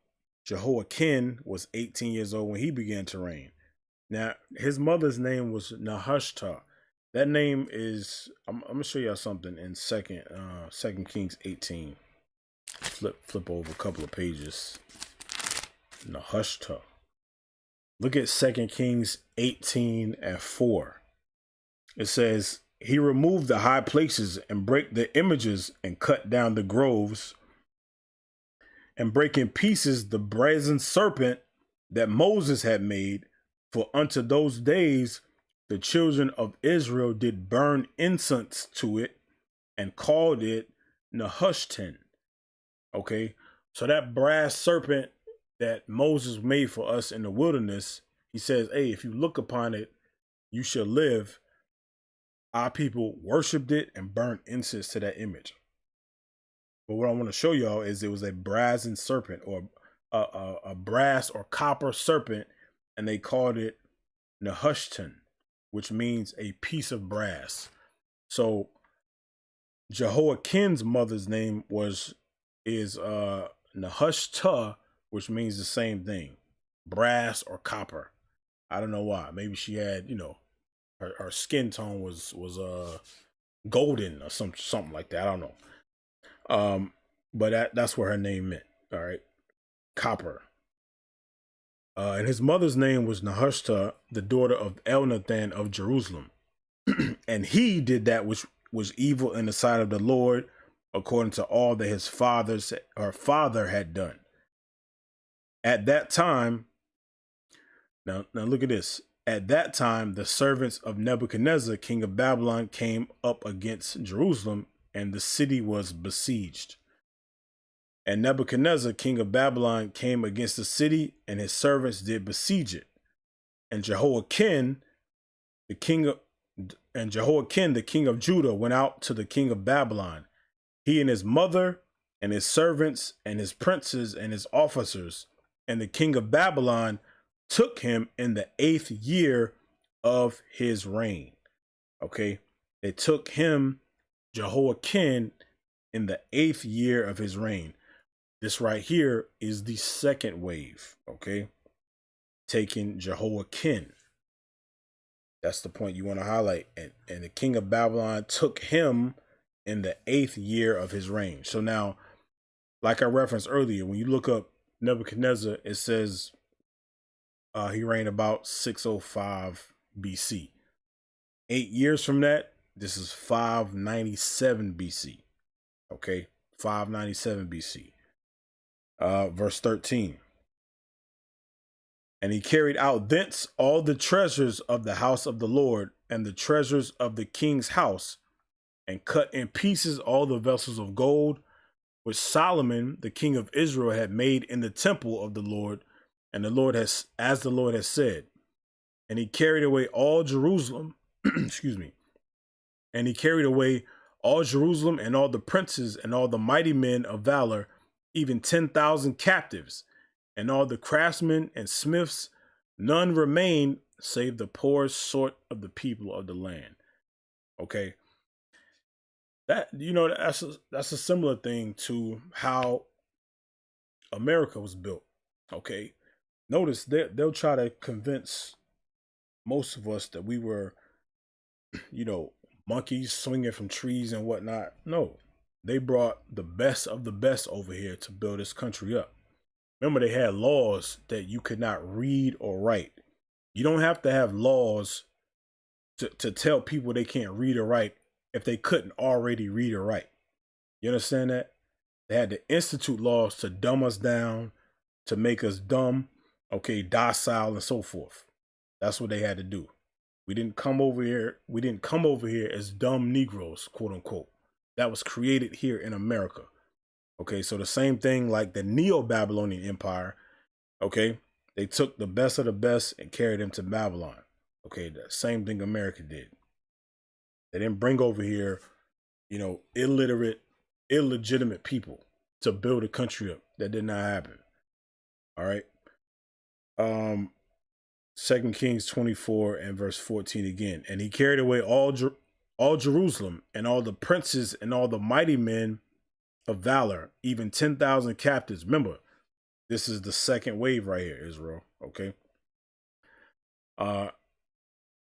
Jehoiakim was 18 years old when he began to reign. Now, his mother's name was Nehushta. That name is, I'm going to show y'all something in 2 Kings 18. Flip over a couple of pages. Nehushta. Look at 2 Kings 18 and 4. It says, he removed the high places and brake the images and cut down the groves and break in pieces the brazen serpent that Moses had made. For unto those days the children of Israel did burn incense to it and called it Nehushtan. Okay, so that brass serpent that Moses made for us in the wilderness, he says, hey, if you look upon it, you shall live. Our people worshipped it and burned incense to that image. But what I want to show y'all is it was a brazen serpent, or a brass or copper serpent, and they called it Nehushtan, which means a piece of brass. So Jehoiakim's mother's name is Nehushta, which means the same thing, brass or copper. I don't know why. Maybe she had, her skin tone was golden or something like that. I don't know. But that's what her name meant. All right, copper. And his mother's name was Nehushta, the daughter of Elnathan of Jerusalem. And he did that which was evil in the sight of the Lord, according to all that his father had done. At that time, now look at this. At that time, the servants of Nebuchadnezzar, king of Babylon, came up against Jerusalem, and the city was besieged. And Nebuchadnezzar, king of Babylon, came against the city, and his servants did besiege it. And Jehoiakim, the king of Judah, went out to the king of Babylon, he and his mother, and his servants, and his princes, and his officers. And the king of Babylon took him in the 8th year of his reign. Okay, they took him, Jehoiakim, in the 8th year of his reign. This right here is the second wave. Okay, taking Jehoiakim. That's the point you want to highlight. And the king of Babylon took him in the 8th year of his reign. So now, like I referenced earlier, when you look up Nebuchadnezzar, it says he reigned about 605 BC. 8 years from that, this is 597 BC. Okay, 597 BC. Verse 13. And he carried out thence all the treasures of the house of the Lord and the treasures of the king's house, and cut in pieces all the vessels of gold which Solomon, the king of Israel, had made in the temple of the Lord, and the Lord has, as the Lord has said. And he carried away all Jerusalem, excuse me, and he carried away all Jerusalem and all the princes and all the mighty men of valor, even 10,000 captives, and all the craftsmen and smiths. None remained save the poorest sort of the people of the land. Okay. That, you know, that's a similar thing to how America was built. Okay. Notice they'll try to convince most of us that we were, you know, monkeys swinging from trees and whatnot. No, they brought the best of the best over here to build this country up. Remember, they had laws that you could not read or write. You don't have to have laws to tell people they can't read or write if they couldn't already read or write. You understand that? They had to institute laws to dumb us down, to make us dumb, okay, docile, and so forth. That's what they had to do. We didn't come over here as dumb Negroes, quote unquote. That was created here in America. Okay, so the same thing like the Neo-Babylonian Empire, okay, they took the best of the best and carried them to Babylon. Okay, the same thing America did. They didn't bring over here, you know, illiterate, illegitimate people to build a country up. That did not happen. All right. 2 Kings 24 and verse 14 again. And he carried away all Jerusalem and all the princes and all the mighty men of valor, even 10,000 captives. Remember, this is the second wave right here, Israel. Okay.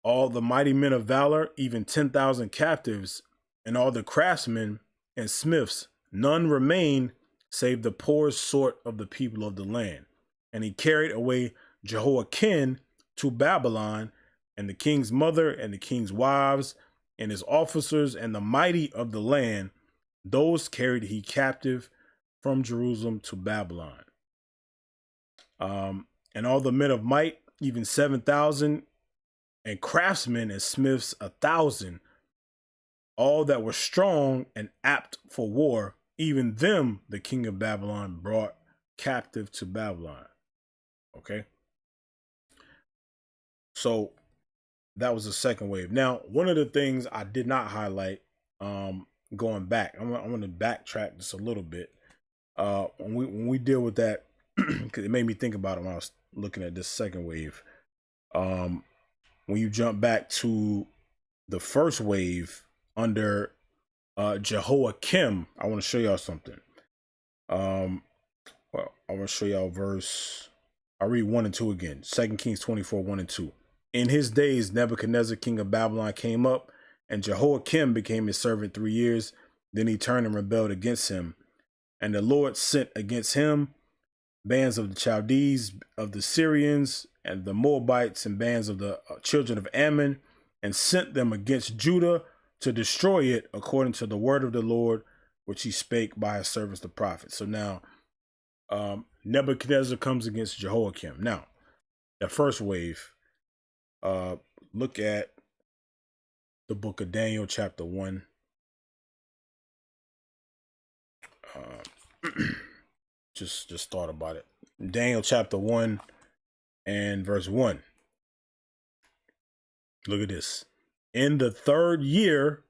All the mighty men of valor, even 10,000 captives, and all the craftsmen and smiths. None remain save the poorest sort of the people of the land. And he carried away Jehoiakim to Babylon, and the king's mother and the king's wives and his officers and the mighty of the land. Those carried he captive from Jerusalem to Babylon. And all the men of might, even 7,000, and craftsmen and smiths 1,000, all that were strong and apt for war, even them the king of Babylon brought captive to Babylon. Okay. So that was the second wave. Now, one of the things I did not highlight, going back, I'm going to backtrack just a little bit. When we deal with that, because it made me think about it when I was looking at this second wave. When you jump back to the first wave under Jehoiakim, I want to show y'all something. Well, I want to show y'all verse. I'll read 1 and 2 again. 2 Kings 24, 1 and 2. In his days, Nebuchadnezzar, king of Babylon, came up, and Jehoiakim became his servant 3 years. Then he turned and rebelled against him. And the Lord sent against him bands of the Chaldees, of the Syrians, and the Moabites, and bands of the children of Ammon, and sent them against Judah to destroy it according to the word of the Lord, which he spake by his servants the prophets. So now Nebuchadnezzar comes against Jehoiakim. Now, the first wave, look at the book of Daniel, chapter 1. Just thought about it. Daniel chapter 1 and verse 1. Look at this. In the 3rd year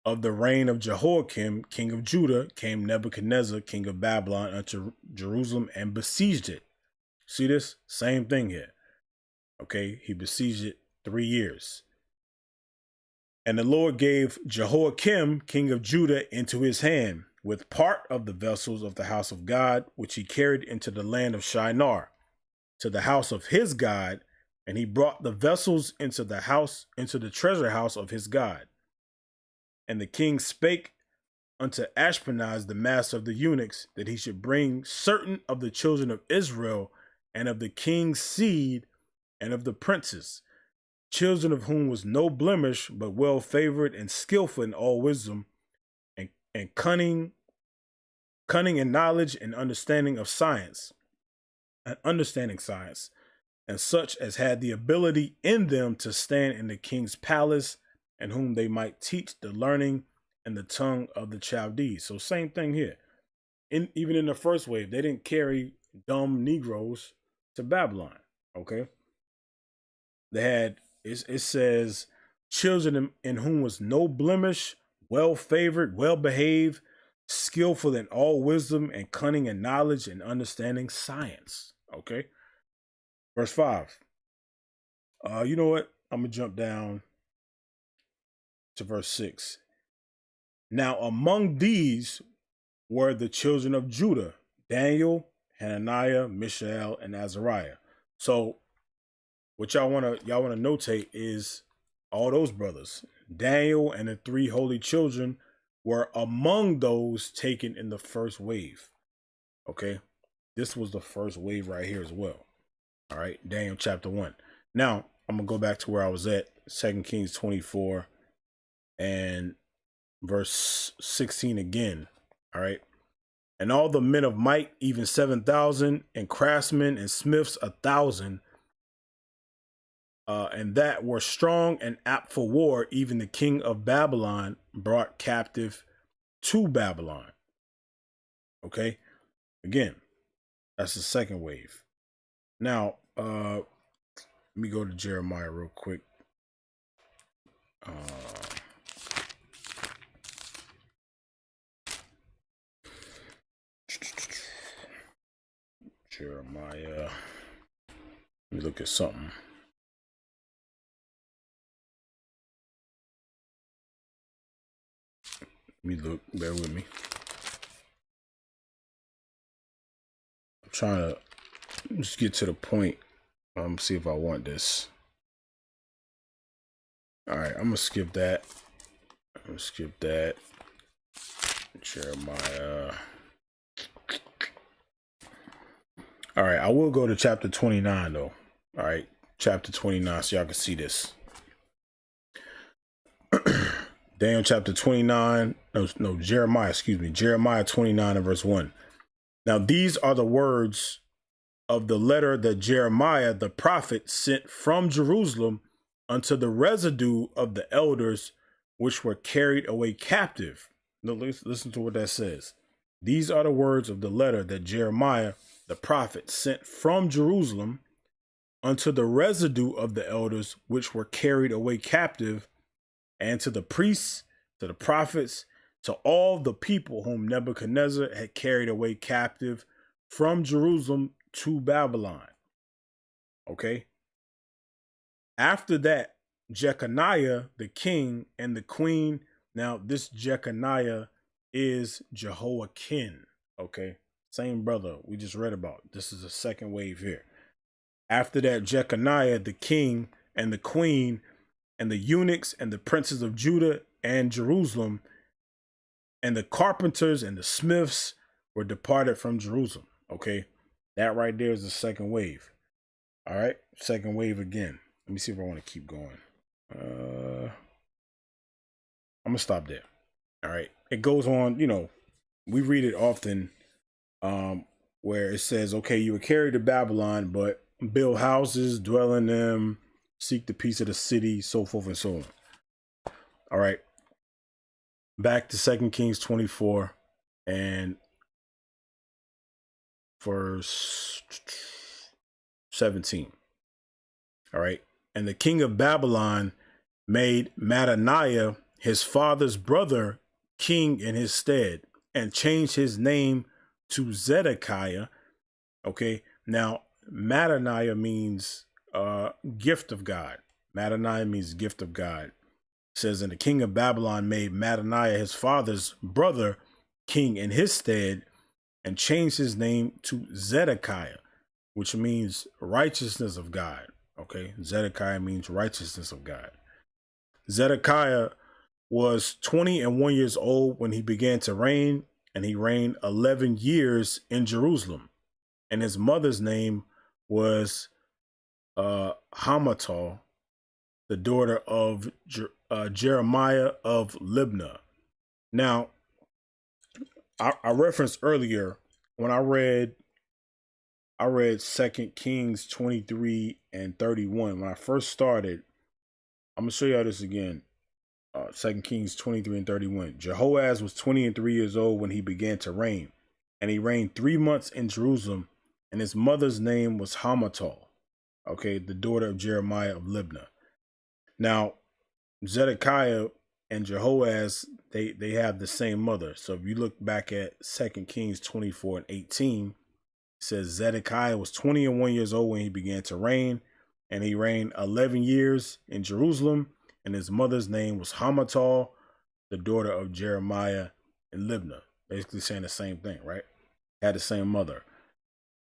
of the reign of Jehoiakim, king of Judah, came Nebuchadnezzar, king of Babylon, unto Jerusalem and besieged it. See this? Same thing here. Okay, he besieged it 3 years. And the Lord gave Jehoiakim, king of Judah, into his hand, with part of the vessels of the house of God, which he carried into the land of Shinar, to the house of his God, and he brought the vessels into the treasure house of his God. And the king spake unto Ashpenaz, the master of the eunuchs, that he should bring certain of the children of Israel, and of the king's seed, and of the princes, children of whom was no blemish, but well favored and skillful in all wisdom, and cunning in knowledge and understanding science, and such as had the ability in them to stand in the king's palace, and whom they might teach the learning and the tongue of the Chaldees. So same thing here. Even in the first wave, they didn't carry dumb Negroes to Babylon. Okay. They had, it says, children in whom was no blemish, well favored, well behaved, skillful in all wisdom, and cunning in knowledge and understanding science. Okay. Verse 5. You know what? I'm going to jump down to verse 6. Now among these were the children of Judah, Daniel, Hananiah, Mishael, and Azariah. So what y'all want to notate is all those brothers, Daniel and the 3 holy children, were among those taken in the first wave. Okay. This was the first wave right here as well. All right. Daniel chapter 1. Now I'm going to go back to where I was at, 2 Kings 24 and verse 16 again. All right. And all the men of might, even 7,000, and craftsmen and smiths 1,000, and that were strong and apt for war, even the king of Babylon brought captive to Babylon. Okay. Again, that's the second wave. Now, let me go to Jeremiah real quick. Jeremiah. Let me look at something. Let me look. Bear with me. I'm trying to just get to the point. See if I want this. All right, I'm gonna skip that. Jeremiah. All right, I will go to chapter 29 though. All right, chapter 29, so y'all can see this. Daniel chapter 29. No, Jeremiah, Jeremiah 29 and verse 1. Now these are the words of the letter that Jeremiah the prophet sent from Jerusalem unto the residue of the elders which were carried away captive. Now, listen to what that says. These are the words of the letter that Jeremiah the prophet sent from Jerusalem unto the residue of the elders which were carried away captive, and to the priests, to the prophets, to all the people whom Nebuchadnezzar had carried away captive from Jerusalem to Babylon. Okay. After that, Jeconiah, the king, and the queen. Now, this Jeconiah is Jehoiakim. Okay. Same brother we just read about. This is a second wave here. After that, Jeconiah, the king, and the queen, and the eunuchs, and the princes of Judah and Jerusalem, and the carpenters and the smiths were departed from Jerusalem. Okay. That right there is the second wave. All right. Second wave again. Let me see if I want to keep going. I'm gonna stop there. All right. It goes on, we read it often, where it says, okay, you were carried to Babylon, but build houses, dwell in them, seek the peace of the city, so forth and so on. All right. Back to 2 Kings 24 and verse 17. All right. And the king of Babylon made Mattaniah, his father's brother, king in his stead, and changed his name to Zedekiah. Okay. Now, Mattaniah means gift of God. Mattaniah means gift of God. It says, and the king of Babylon made Mattaniah, his father's brother, king in his stead, and changed his name to Zedekiah, which means righteousness of God. Okay. Zedekiah means righteousness of God. Zedekiah was 21 years old when he began to reign, and he reigned 11 years in Jerusalem. And his mother's name was Hamutal, the daughter of Jeremiah of Libnah. Now, I referenced earlier when I read 2 Kings 23 and 31. When I first started, I'm going to show y'all this again. 2 Kings 23 and 31. Jehoaz was 23 years old when he began to reign, and he reigned 3 months in Jerusalem, and his mother's name was Hamutal, okay, the daughter of Jeremiah of Libnah. Now, Zedekiah and Jehoaz, they have the same mother. So if you look back at 2 Kings 24 and 18, it says Zedekiah was 21 years old when he began to reign, and he reigned 11 years in Jerusalem, and his mother's name was Hamutal, the daughter of Jeremiah and Libnah. Basically saying the same thing, right? Had the same mother.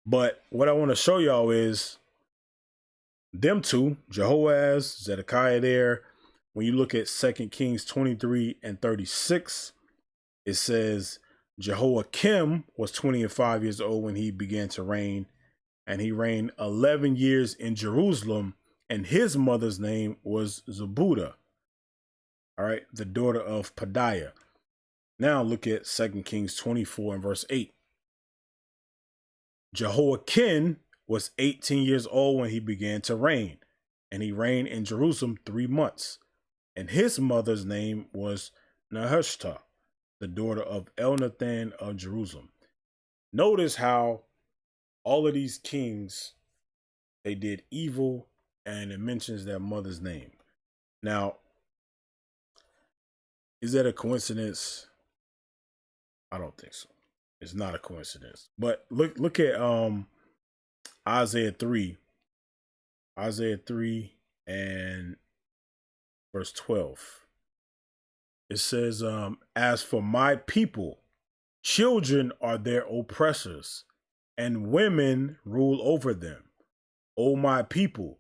But what I want to show y'all is them two, Jehoaz, Zedekiah there. When you look at 2 Kings 23 and 36, it says Jehoiakim was 25 years old when he began to reign, and he reigned 11 years in Jerusalem, and his mother's name was Zebudah, all right, the daughter of Pedaiah. Now look at 2 Kings 24 and verse 8. Jehoiakim was 18 years old when he began to reign, and he reigned in Jerusalem 3 months. And his mother's name was Nehushta, the daughter of Elnathan of Jerusalem. Notice how all of these kings, they did evil, and it mentions their mother's name. Now, is that a coincidence? I don't think so. It's not a coincidence. But look at Isaiah 3. Isaiah 3 and verse 12. It says, as for my people, children are their oppressors, and women rule over them. O my people,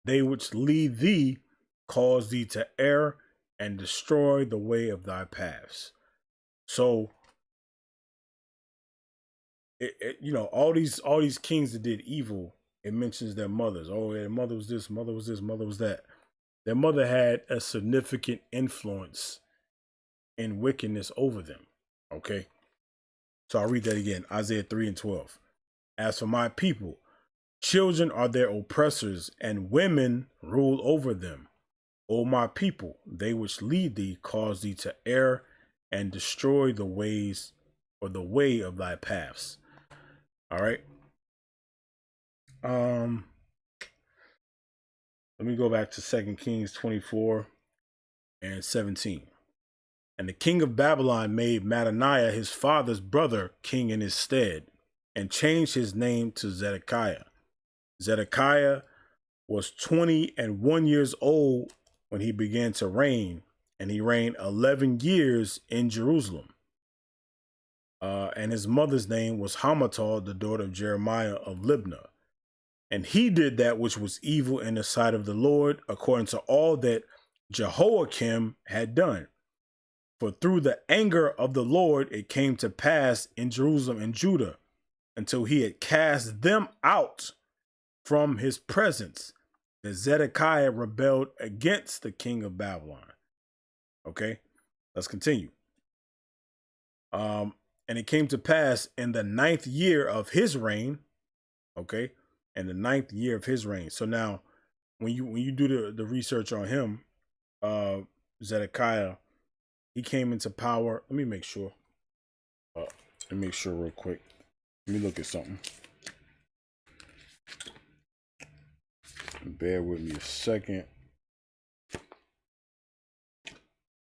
they which lead thee cause thee to err and destroy the way of thy paths. So, all these kings that did evil, it mentions their mothers. Oh, their mother was this, mother was this, mother was that. Their mother had a significant influence in wickedness over them. Okay. So I'll read that again. Isaiah 3 and 12. As for my people, children are their oppressors, and women rule over them. O my people, they which lead thee cause thee to err and destroy the ways or the way of thy paths. All right. Let me go back to 2 Kings 24 and 17. And the king of Babylon made Mattaniah, his father's brother, king in his stead, and changed his name to Zedekiah. Zedekiah was 21 years old when he began to reign, and he reigned 11 years in Jerusalem. And his mother's name was Hamutal, the daughter of Jeremiah of Libnah. And he did that which was evil in the sight of the Lord, according to all that Jehoiakim had done. For through the anger of the Lord it came to pass in Jerusalem and Judah, until he had cast them out from his presence, that Zedekiah rebelled against the king of Babylon. Okay, Let's continue. And it came to pass in the 9th year of his reign. Okay. In the 9th year of his reign. So now when you do the research on him, Zedekiah, he came into power. Let me make sure. Let me make sure real quick. Let me look at something. Bear with me a second.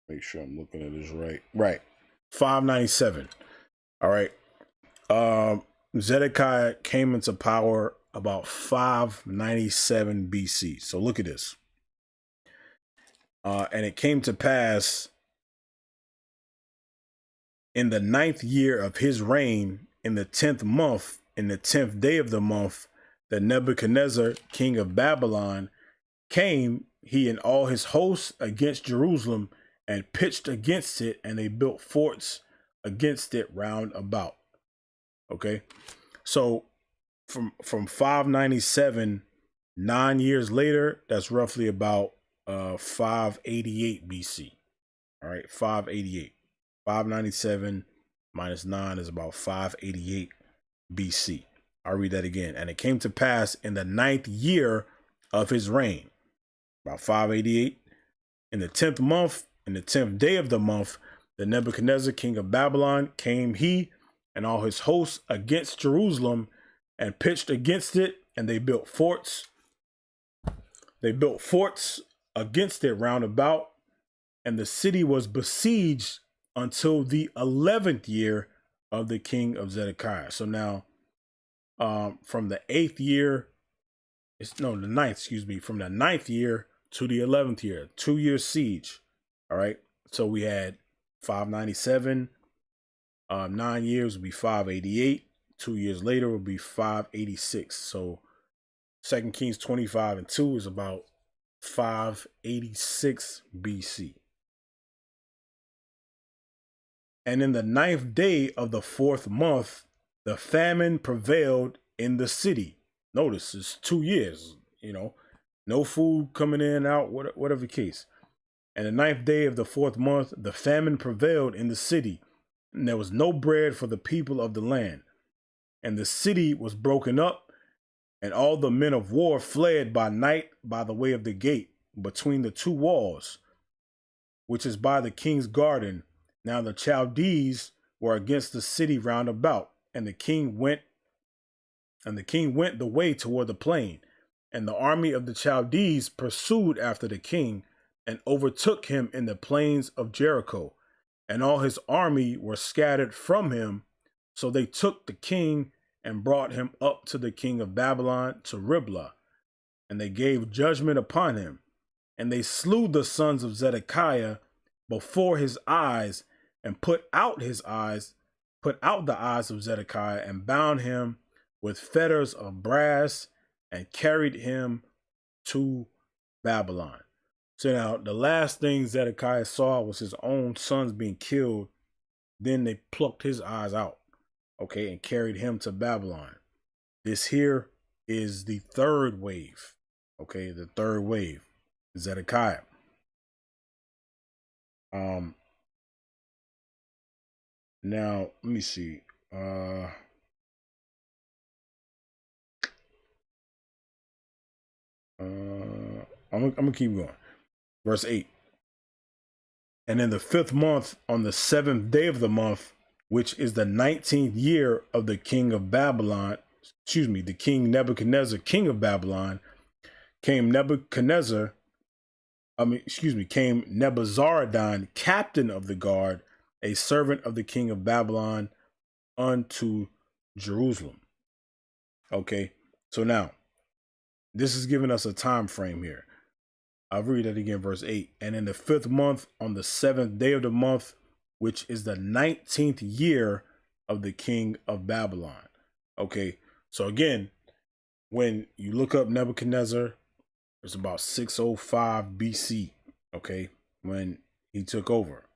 Make sure I'm looking at this right. Right. 597. All right. Zedekiah came into power about 597 BC. So look at this. And it came to pass in the 9th year of his reign, in the 10th month, in the 10th day of the month, that Nebuchadnezzar, king of Babylon, came, he and all his hosts, against Jerusalem, and pitched against it, and they built forts against it round about. Okay, so from 597, 9 years later, that's roughly about 588 BC. All right, 588. 597 minus 9 is about 588 BC. I'll read that again. And it came to pass in the 9th year of his reign, about 588, in the 10th month, in the 10th day of the month, the Nebuchadnezzar, king of Babylon, came he and all his hosts against Jerusalem, and pitched against it, and they built forts. They built forts against it round about, and the city was besieged until the 11th year of the king of Zedekiah. So now, from the 8th year, the 9th, excuse me, from the 9th year to the 11th year, 2-year siege. All right. So we had 597, 9 years would be 588. 2 years later would be 586. So 2 Kings 25 and 2 is about 586 BC. And in the 9th day of the 4th month, the famine prevailed in the city. Notice it's 2 years, no food coming in and out, whatever the case. And the 9th day of the 4th month, the famine prevailed in the city, and there was no bread for the people of the land. And the city was broken up, and all the men of war fled by night by the way of the gate between the 2 walls, which is by the king's garden. Now the Chaldees were against the city round about, and the king went the way toward the plain, and the army of the Chaldees pursued after the king, and overtook him in the plains of Jericho, and all his army were scattered from him. So they took the king and brought him up to the king of Babylon to Riblah, and they gave judgment upon him, and they slew the sons of Zedekiah before his eyes, and put out the eyes of Zedekiah, and bound him with fetters of brass, and carried him to Babylon. So now the last thing Zedekiah saw was his own sons being killed. Then they plucked his eyes out, okay, and carried him to Babylon. This here is the 3rd wave, okay, the 3rd wave, Zedekiah. Now let me see. I'm gonna keep going. Verse 8. And in the 5th month, on the 7th day of the month, which is the 19th year of the king of Babylon, the king Nebuchadnezzar, king of Babylon, came Nebuzaradan, captain of the guard, a servant of the king of Babylon, unto Jerusalem. Okay, so now this is giving us a time frame here. I'll read that again, verse 8. And in the 5th month, on the 7th day of the month, which is the 19th year of the king of Babylon. Okay, so again, when you look up Nebuchadnezzar, it's about 605 BC, okay, when he took over.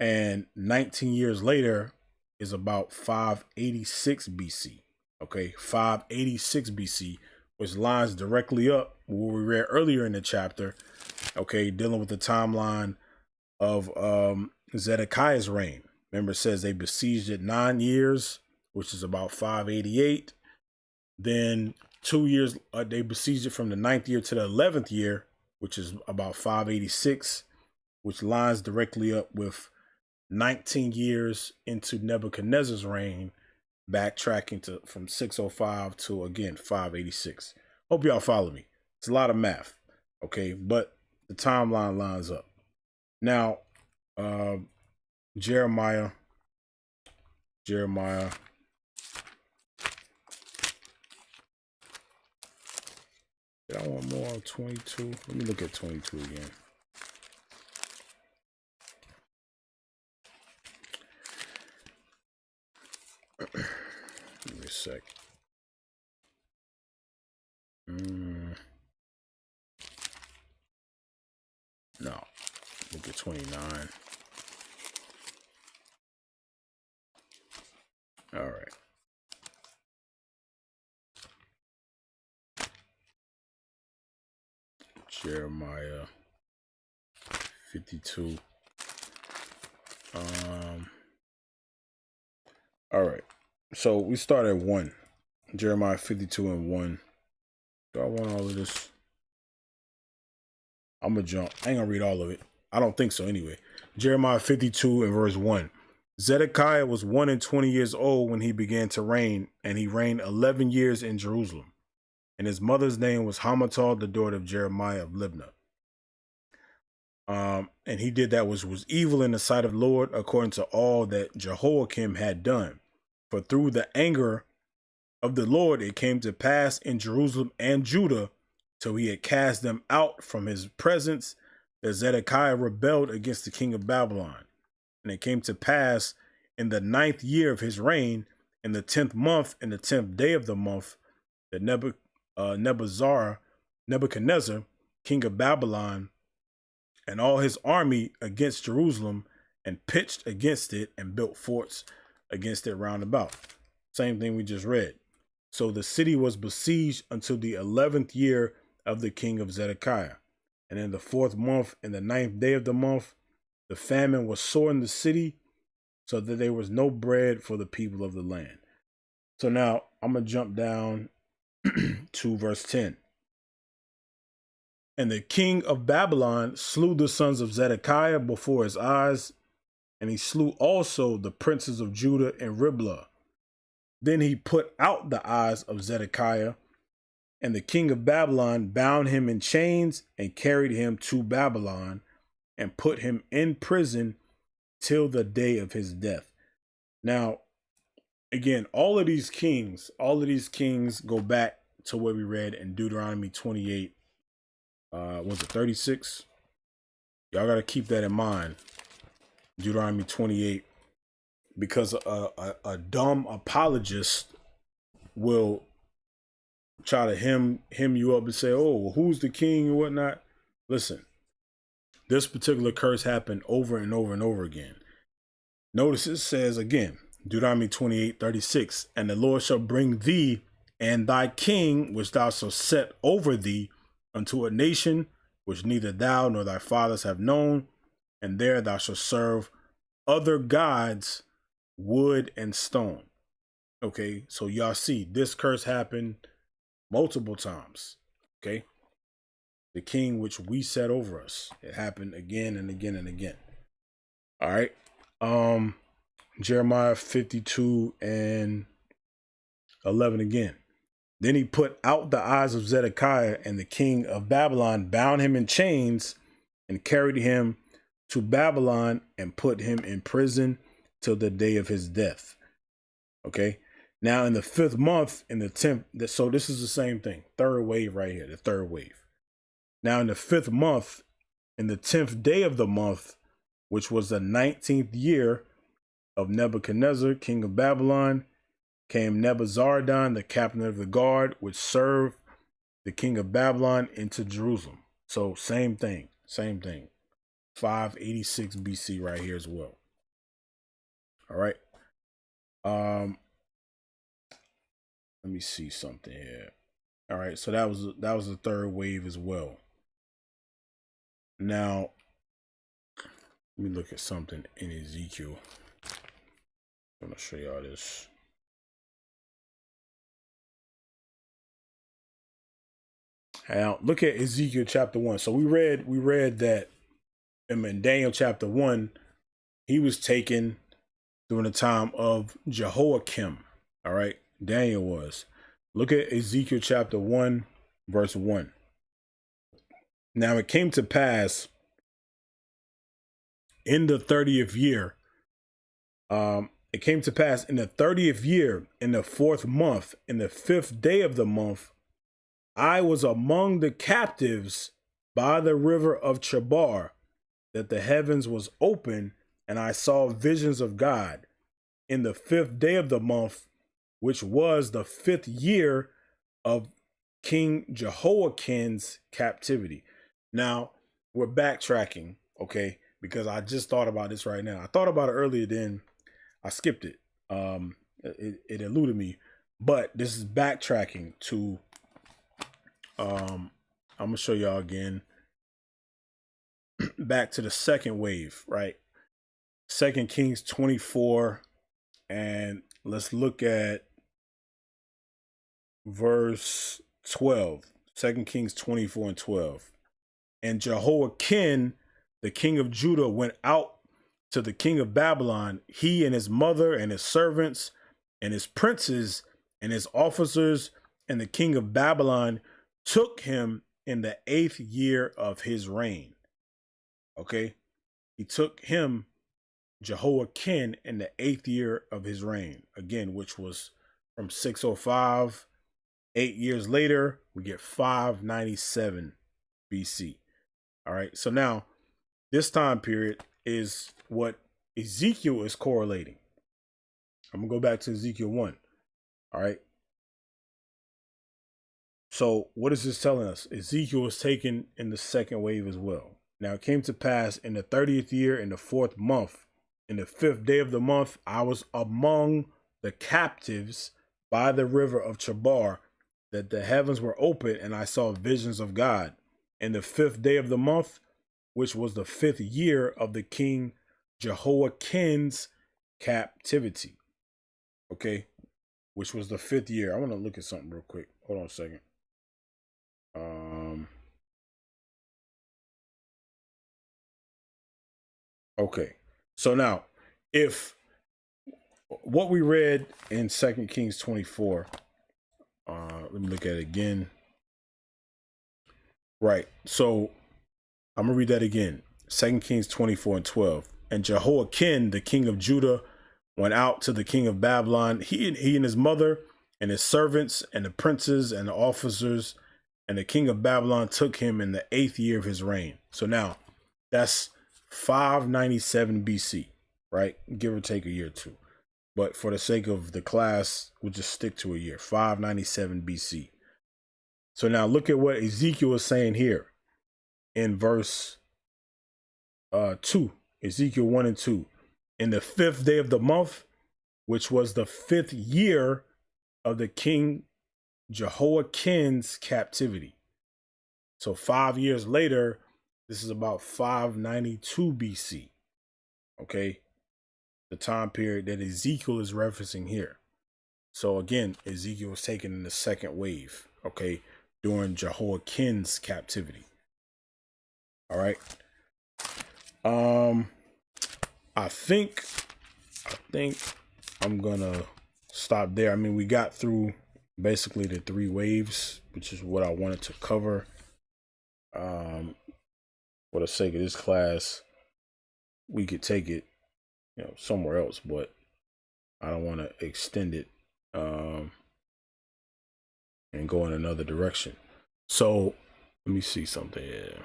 And 19 years later is about 586 BC, okay, 586 BC, which lines directly up what we read earlier in the chapter, okay, dealing with the timeline of Zedekiah's reign. Remember, it says they besieged it 9 years, which is about 588. Then 2 years, they besieged it from the 9th year to the 11th year, which is about 586, which lines directly up with 19 years into Nebuchadnezzar's reign, backtracking to from 605 to, again, 586. Hope y'all follow me. It's a lot of math, okay? But the timeline lines up. Now, Jeremiah. Did I want more on 22? Let me look at 22 again. Give me a sec. No. Look at 29. All right. Jeremiah 52. All right. So we start at 1. Jeremiah 52 and 1. Do I want all of this? I'm going to jump. I ain't going to read all of it. I don't think so anyway. Jeremiah 52 and verse 1. Zedekiah was 120 years old when he began to reign, and he reigned 11 years in Jerusalem. And his mother's name was Hamutal, the daughter of Jeremiah of Libnah. And he did that which was evil in the sight of the Lord, according to all that Jehoiakim had done. For through the anger of the Lord it came to pass in Jerusalem and Judah, till he had cast them out from his presence, that Zedekiah rebelled against the king of Babylon. And it came to pass in the 9th year of his reign, in the 10th month, in the 10th day of the month, that Nebuchadnezzar, king of Babylon, and all his army against Jerusalem, and pitched against it and built forts against it round about. Same thing we just read. So the city was besieged until the 11th year of the king of Zedekiah. And in the 4th month, in the 9th day of the month, the famine was sore in the city, so that there was no bread for the people of the land. So now I'm going to jump down to verse 10. And the king of Babylon slew the sons of Zedekiah before his eyes, and he slew also the princes of Judah in Riblah. Then he put out the eyes of Zedekiah, and the king of Babylon bound him in chains and carried him to Babylon and put him in prison till the day of his death. Now, again, all of these kings go back to what we read in Deuteronomy 28. Was it 36? Y'all got to keep that in mind. Deuteronomy 28, because a dumb apologist will try to hem you up and say, oh, well, who's the king and whatnot. Listen, this particular curse happened over and over and over again. Notice it says again, Deuteronomy 28:36, and the Lord shall bring thee and thy king, which thou shalt set over thee, unto a nation which neither thou nor thy fathers have known, and there thou shalt serve other gods, wood and stone. Okay, so y'all see this curse happened multiple times. Okay, the king which we set over us, it happened again and again and again. All right. Jeremiah 52 and 11 again. Then he put out the eyes of Zedekiah, and the king of Babylon bound him in chains and carried him to Babylon and put him in prison till the day of his death. Okay. Now in the 5th month, in the 10th, so this is the same thing. Third wave right here, the third wave. Now in the 5th month, in the 10th day of the month, which was the 19th year of Nebuchadnezzar, king of Babylon, came Nebuzaradan, the captain of the guard, which served the king of Babylon, into Jerusalem. So same thing. 586 BC right here as well. All right. Let me see something here. All right, so that was the third wave as well. Now, let Let me look at something in Ezekiel. I'm gonna show y'all this. Now look at Ezekiel chapter 1. So we read that in Daniel chapter 1, he was taken during the time of Jehoiakim. All right, Daniel was. Look at Ezekiel chapter 1, verse 1. Now it came to pass in the 30th year. It came to pass in the 30th year, in the 4th month, in the 5th day of the month, I was among the captives by the river of Chebar, that the heavens was open, and I saw visions of God in the 5th day of the month, which was the 5th year of King Jehoiakim's captivity. Now we're backtracking, okay? Because I just thought about this right now. I thought about it earlier, then I skipped it. It eluded me, but this is backtracking to, I'm gonna show y'all again, back to the second wave, right? 2 Kings 24, and let's look at verse 12. 2 Kings 24 and 12. And Jehoiakim, the king of Judah, went out to the king of Babylon, he and his mother and his servants and his princes and his officers, and the king of Babylon took him in the 8th year of his reign. Okay, he took him, Jehoiakim, in the 8th year of his reign, again, which was from 605. 8 years later, we get 597 BC. All right, so now this time period is what Ezekiel is correlating. I'm gonna go back to Ezekiel 1. All right. So what is this telling us? Ezekiel was taken in the second wave as well. Now it came to pass in the 30th year, in the 4th month, in the 5th day of the month, I was among the captives by the river of Chebar, that the heavens were open, and I saw visions of God. In the 5th day of the month, which was the 5th year of the king Jehoiakim's captivity. Okay, which was the 5th year. I want to look at something real quick. Hold on a second. Okay, so now, if what we read in 2 Kings 24, let me look at it again. Right, so I'm gonna read that again. 2 Kings 24 and 12. And Jehoiakim, the king of Judah, went out to the king of Babylon, he and his mother and his servants and the princes and the officers, and the king of Babylon took him in the 8th year of his reign. So now that's 597 BC, right? Give or take a year or two. But for the sake of the class, we'll just stick to a year, 597 BC. So now look at what Ezekiel is saying here in verse 2, Ezekiel 1 and 2. In the 5th day of the month, which was the 5th year of the king Jehoiakim's captivity. So 5 years later, this is about 592 BC. Okay, the time period that Ezekiel is referencing here. So again, Ezekiel was taken in the second wave, okay, during Jehoiakim's captivity. All right. I think I'm gonna stop there. I mean, we got through basically the 3 waves, which is what I wanted to cover. For the sake of this class, we could take it, somewhere else, but I don't want to extend it and go in another direction. So let me see something here.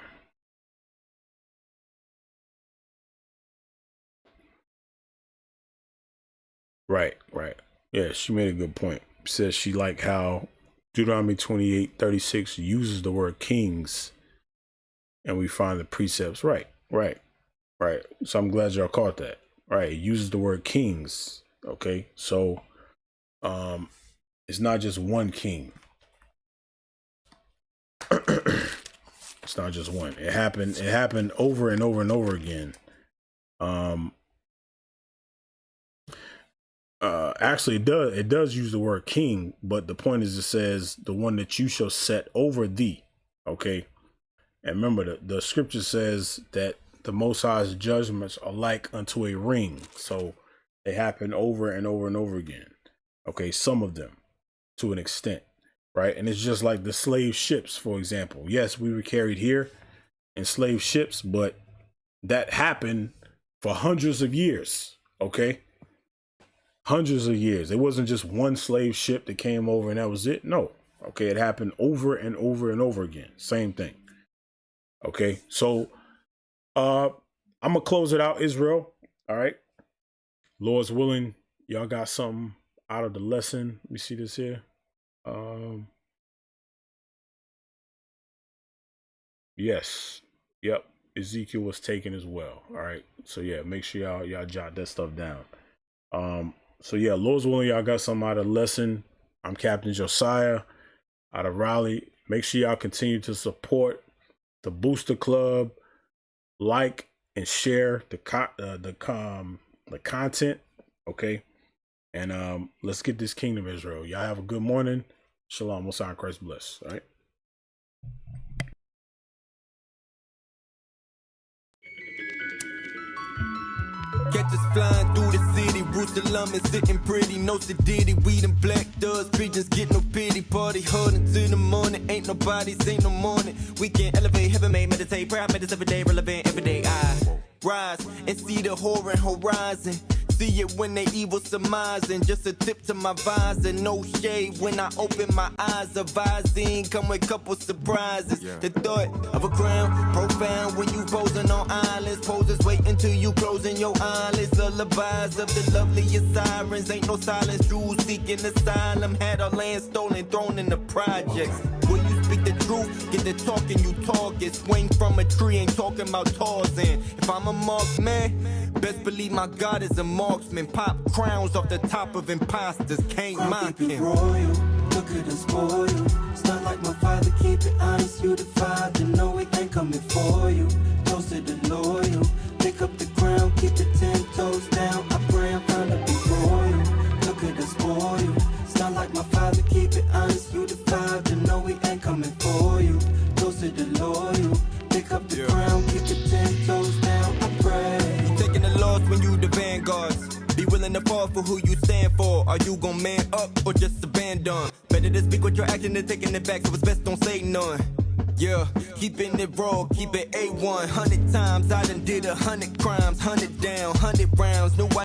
Right. Yeah, she made a good point. Says she liked how Deuteronomy 28:36 uses the word kings, and we find the precepts. Right. So I'm glad y'all caught that. Right, it uses the word kings. Okay, so it's not just one king. It's not just one. It happened over and over and over again Actually, it does use the word king, but the point is, it says the one that you shall set over thee. Okay. And remember, the scripture says that the Most High's judgments are like unto a ring. So they happen over and over and over again. Okay. Some of them to an extent, right? And it's just like the slave ships, for example. Yes, we were carried here in slave ships, but that happened for hundreds of years. Okay. Hundreds of years. It wasn't just one slave ship that came over and that was it. No. Okay. It happened over and over and over again. Same thing. Okay. So, I'm going to close it out, Israel. All right. Lord's willing, y'all got something out of the lesson. Let me see this here. Yes. Yep. Ezekiel was taken as well. All right. So yeah, make sure y'all jot that stuff down. So yeah, Lord's willing, y'all got something out of the lesson. I'm Captain Josiah out of Raleigh. Make sure y'all continue to support the Booster Club, like and share the content. Okay. And let's get this kingdom of Israel. Y'all have a good morning. Shalom. Most High Christ bless. All right. Catch us flying through the city. Jerusalem is sitting pretty. No sedity. We them black doves. Preachers get no pity. Party hard until the morning. Ain't no bodies, ain't no morning. We can elevate, heaven made, meditate. Pray, I meditate every day. Relevant every day. I rise and see the horror horizon. See it when they evil surmising. Just a tip to my visor. No shade when I open my eyes. A visine come with couple surprises. The thought of a crown profound when you posing on islands. Poses wait until you closing your eyelids. Lullabies of the loveliest sirens. Ain't no silence. Jews seeking asylum. Had our land stolen, thrown in the projects. Will you speak the truth? Get the talking, you target. Swing from a tree, ain't talking about Tarzan. If I'm a marksman, best believe my God is a marksman. Pop crowns off the top of imposters, can't mock him. Royal, look at us spoil. It's not like my father, keep it honest. You the father, no, we ain't coming for you. Toasted the loyal, pick up the crown, keep it 10 toes down. I pray I'm trying to be royal. Look at us spoil. It's not like my father, keep it honest. You the father, no, we ain't coming for you. Toasted the loyal, pick up the crown, keep it 10 toes down. I pray. Taking the loss when you the vanguards. Be willing to fall for who you stand for. Are you gon' man up or just abandon? Better to speak with your action than taking it back, so it's best don't say none. Yeah, keeping it raw, keep it A1. 100 times I done did 100 crimes, 100 down, 100 rounds. No